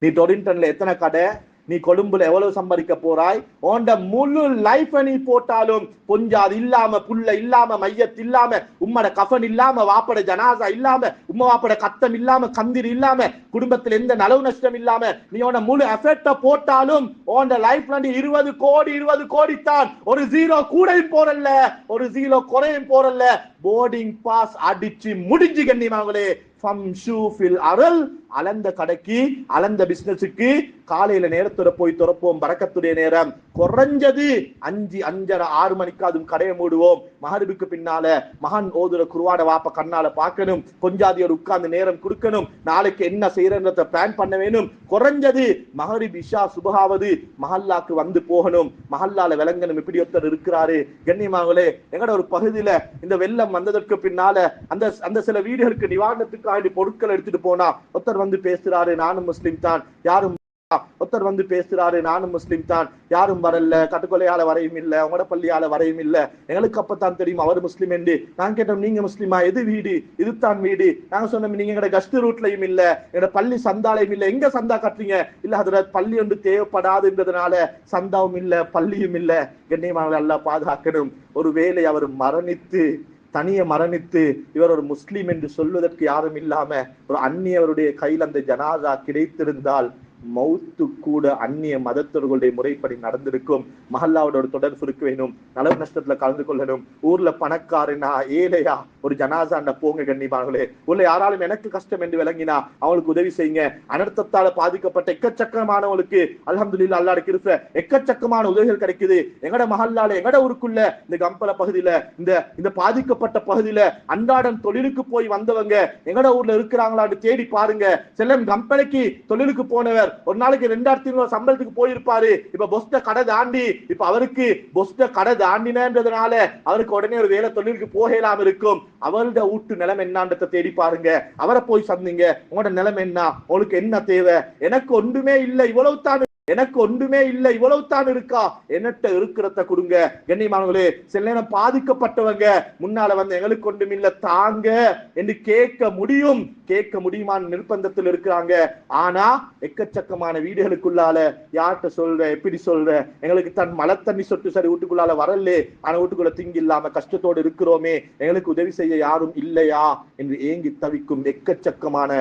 நீ டொரிண்டன்ல எத்தனை கடை, நீ கொழும்புல எவ்வளவு சம்பாதிக்க போறாய், உண்ட முழு லைஃப் நீ போட்டாலும் கொஞ்சம் இல்லாம, புல்ல இல்லாம, மையத் இல்லாம, உம்மட கஃபன் இல்லாம, வாப்பட ஜனாசா இல்லாம, உம்ம வாப்பட கத்தம் இல்லாம, கந்திர் இல்லாம, குடும்பத்துல எந்த நலவு நஷ்டம் இல்லாம நீ உன முழு எஃபெக்ட போட்டாலும் உண்ட லைஃப்ல நீ 20 கோடி தான். ஒரு 0 கூடையும் போறல்ல, ஒரு 0 குறையும் போறல்ல. போர்டிங் பாஸ் அடிச்சு முடிஞ்சு கண்ணியமாங்களே. அளந்த கடைக்கு, அளந்த பிசினஸுக்கு காலையில நேரத்தோட போய் துறப்போம். பரக்கத்துடைய நேரம் குறைஞ்சது 5, 5:30, 6 மணிக்காதும் கடையை மூடுவோம். மகரிபுக்கு பின்னால மகன் ஓதுற குர்ஆன வாப்ப கண்ணால பார்க்கணும், கொஞ்சாதியோட உட்கார்ந்து நேரம் கொடுக்கணும், நாளைக்கு என்ன செய்யறத பிளான் பண்ண வேணும். குறைஞ்சது மகரிப் இஷா சுபஹாவது மஹல்லாக்கு வந்து போகணும், மஹல்லால விளங்கணும் இப்படி ஒருத்தர் இருக்கிறாரு கண்ணியமாங்களே. எங்கட ஒரு பகுதியில இந்த வெள்ளம் வந்ததற்கு பின்னால அந்த சில வீடுகளுக்கு நிவாரணத்துக்காக பொருட்கள் எடுத்துட்டு போனா ஒருத்தர் வந்து பேசுறாரு, நானும் முஸ்லிம் தான், யாரும் ஒருத்தர் வந்து பேசுறாரு, நானும் முஸ்லிம் தான், யாரும் வரல, கட்டுக்கொலையால வரையும் இல்ல, உங்களோட பள்ளியால வரையும் இல்ல, எங்களுக்கு அப்பதான் தெரியும் அவர் முஸ்லிம் என்று. நான் கேட்டோம், நீங்க முஸ்லிமா, எது வீடு, இதுதான் வீடு. நாங்க சொன்னோம், நீங்க எங்கட கஸ்ட் ரூட்லயும் இல்ல, எங்கட பள்ளி சந்தாலையும் இல்ல, எங்க சந்தா கட்டுறீங்க? இல்ல அதுல பள்ளி ஒன்று தேவைப்படாதுன்றதுனால சந்தாவும் இல்ல, பள்ளியும் இல்ல. கண்ணியமாக அல்லாஹ் பாதுகாக்கணும். ஒருவேளை அவர் தனிய மரணித்து இவர் ஒரு முஸ்லிம் என்று சொல்வதற்கு யாரும் இல்லாம ஒரு அந்நியவருடைய கையில் அந்த ஜனாதா கிடைத்திருந்தால் மௌத்து கூட அந்நிய மதத்தவர்களுடைய முறைப்படி நடந்திருக்கும். மஹல்லாவோட ஒரு தொடர்பு இருக்க வேணும், நலவு நஷ்டத்துல கலந்து கொள்ளணும். ஊர்ல பணக்காரனா ஏழையா ஒரு ஜனாசாண்ட போங்க கண்ணியமானவர்களே. ஊர்ல யாராலும் எனக்கு கஷ்டம் என்று விளங்கினா அவங்களுக்கு உதவி செய்யுங்க. அனர்த்தத்தால பாதிக்கப்பட்ட எக்கச்சக்கமானவங்களுக்கு அல்ஹம்துலில்லாஹ் அல்லாஹ்வுடைய கிருபை எக்கச்சக்கமான உதவிகள் கிடைக்குது. எங்கட மஹல்லால எங்கட ஊருக்குள்ள இந்த கம்பல பகுதியில இந்த பாதிக்கப்பட்ட பகுதியில அன்றாடம் தொழிலுக்கு போய் வந்தவங்க எங்கட ஊர்ல இருக்கிறாங்களான்னு தேடி பாருங்க. செல்லம் கம்பளைக்கு தொழிலுக்கு போனவர் ஒரு நாளைக்கு 2500 சம்பளத்துக்கு போயிருப்பாரு. இப்ப பொஸ்ட கடை தாண்டி, இப்ப அவருக்கு பொஸ்ட கடை தாண்டினன்றதுனால அவருக்கு உடனே ஒரு வேலை தொழிலுக்கு போகலாம் இருக்கும். அவரோட வீட்டு நிலைமை என்னன்றத தேடி பாருங்க. அவரை போய் சந்திங்க, உங்களோட நிலைமை என்ன, உங்களுக்கு என்ன தேவை? எனக்கு ஒன்றுமே இல்லை, இவ்வளவு தான், எனக்கு ஒன்றுமே இல்லை, இவ்வளவு தான் இருக்கா, என்னட்ட இருக்கிறத கொடுங்க. கண்ணியமானவர்களே, சில நேரம் பாதிக்கப்பட்டவங்க முன்னால வந்து எங்களுக்கு ஒன்றும் இல்ல தாங்க என்று கேட்க முடியுமான நிர்பந்தத்தில் இருக்கிறாங்க. ஆனா எக்கச்சக்கமான வீடுகளுக்குள்ளால யார்கிட்ட சொல்ற, எப்படி சொல்ற, எங்களுக்கு தன் மழை தண்ணி சொட்டு சரி வீட்டுக்குள்ளால வரல, ஆனா வீட்டுக்குள்ள திங்கி இல்லாம கஷ்டத்தோடு இருக்கிறோமே, எங்களுக்கு உதவி செய்ய யாரும் இல்லையா என்று ஏங்கி தவிக்கும் எக்கச்சக்கமான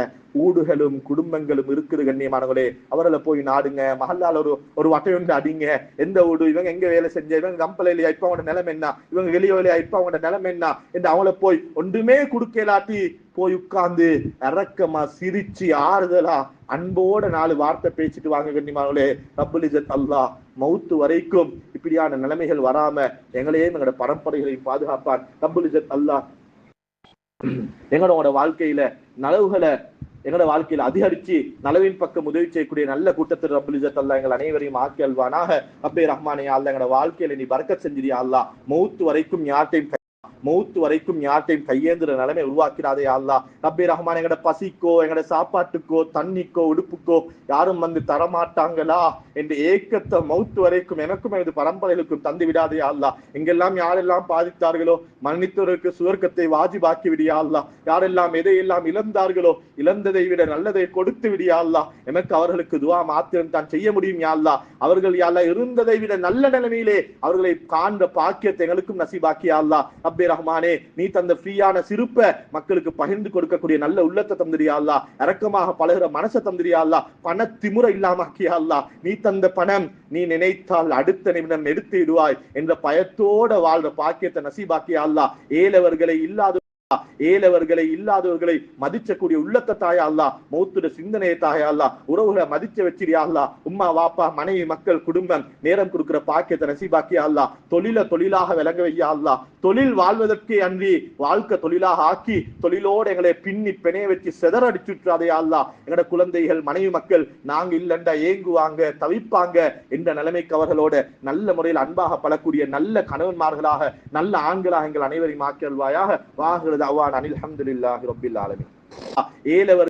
ஊடுகளும் குடும்பங்களும் இருக்குது கண்ணியமானவர்களே. அவர்களை போய் நாடுங்க. மஹல்லால ஒரு வட்டையொன்று அடிங்க. எந்த ஊடு, இவங்க எங்க வேலை செஞ்ச, இவங்க கம்பல இல்லையா, இப்ப அவங்களோட நிலைமை என்ன, இவங்க வெளியே இல்லையா, இப்ப அவங்களோட நிலைமை என்ன என்று அவங்கள போய் ஒன்றுமே குடுக்கலாட்டி போய் உட்கார்ந்து இறக்கமா சிரிச்சு ஆறுதலா அன்போட 4 வார்த்தை பேசிட்டு வாங்க கண்ணியமானவர்களே. ரப்புல் இஸ்ஸத் அல்லாஹ் மௌத்து வரைக்கும் இப்படியான நிலைமைகள் வராம எங்களையும் எங்களோட பரம்பரைகளையும் பாதுகாப்பான். ரப்புல் இஸ்ஸத் அல்லாஹ் எங்களோட வாழ்க்கையில நலவுகளை எங்களோட வாழ்க்கையில அதிகரிச்சு நலவின் பக்கம் உதவி செய்யக்கூடிய நல்ல கூட்டத்தில் ரப்புல் இஸ்ஸத் அல்லாஹ் எங்கள் அனைவரையும் ஆக்கி அல்வானாக. ரப்பே ரஹ்மானே அல்லாஹ் எங்களோட வாழ்க்கையில நீ பரக்கத் செஞ்சிரியா அல்லாஹ். மௌத்து வரைக்கும் யார்ட்டையும் கையேந்திர நிலைமை உருவாக்கிறாதே அல்லாஹ். ரப்பே ரஹ்மான், எங்கட பசிக்கோ, எங்கட சாப்பாட்டுக்கோ, தண்ணிக்கோ, உடுப்புக்கோ யாரும் வந்து தரமாட்டாங்களா என்று ஏக்கத்தை மௌத்து வரைக்கும் எனக்கும் எனது பரம்பரைகளுக்கும் தந்து விடாதே அல்லாஹ். எங்கெல்லாம் யாரெல்லாம் பாதித்தார்களோ மன்னித்தவருக்கு சுவர்க்கத்தை வாஜிபாக்கி விடியா அல்லாஹ். யாரெல்லாம் எதையெல்லாம் இழந்தார்களோ இழந்ததை விட நல்லதை கொடுத்து விடியா அல்லாஹ். எனக்கு அவர்களுக்கு துவா மாத்திரம் தான் செய்ய முடியும் யா அல்லாஹ். அவர்கள் யா அல்லாஹ் இருந்ததை விட நல்ல நிலைமையிலே அவர்களை காண்ற பாக்கியத்தை எங்களுக்கும் நசீபாக்கியா அல்லாஹ். ரப்பே ரஹ்மானே, நீ தந்த ஃப்ரீயான சிறுப்ப மக்களுக்கு பகிர்ந்து கொடுக்கக்கூடிய நல்ல உள்ளத்தை தந்திரியா அல்லாஹ். இரக்கமாக பழகுற மனசை தந்திரியா அல்லாஹ். பண திமுறை இல்லாமக்கியா அல்லாஹ். நீ தந்த பணம் நீ நினைத்தால் அடுத்த நிமிடம் எடுத்து விடுவாய் என்ற பயத்தோட வாழ்ற பாக்கியத்தை நசீபாக்கியா அல்லாஹ். ஏழவர்களை இல்லாத ஏலவர்களை இல்லாதவர்களை மதிச்சக்கூடிய உள்ளத்தை தாயா அல்லா, மௌத்துட சிந்தனையை தாயா அல்லா, உறவுகளை மதிச்ச வச்சிரியா அல்லா, உம்மா வாப்பா மனைவி மக்கள் குடும்பம் நேரம் கொடுக்கிற பாக்கியத்தை நசீபாக்கியா அல்லா, தொழிலாக விளங்க வையா அல்லா, தொழில் வாழ்வதற்கே அன்றி வாழ்க்கை தொழிலாக ஆக்கி தொழிலோடு எங்களை பின்னி பிணைய வச்சு செதறடிச்சுட்டாதே அல்லா. எங்களோட குழந்தைகள் மனைவி மக்கள் நாங்க இல்லண்டா ஏங்குவாங்க தவிப்பாங்க என்ற நிலைமைக்கு அவர்களோட நல்ல முறையில் அன்பாக பழக்கூடிய நல்ல கணவன்மார்களாக நல்ல ஆண்களாக எங்கள் அனைவரையும் ஆக்கியல்வாயாக. வாஹிரு தஅவானா அனில் ஹம்துலில்லாஹி ரப்பில் ஆலமீன். ஏலவர்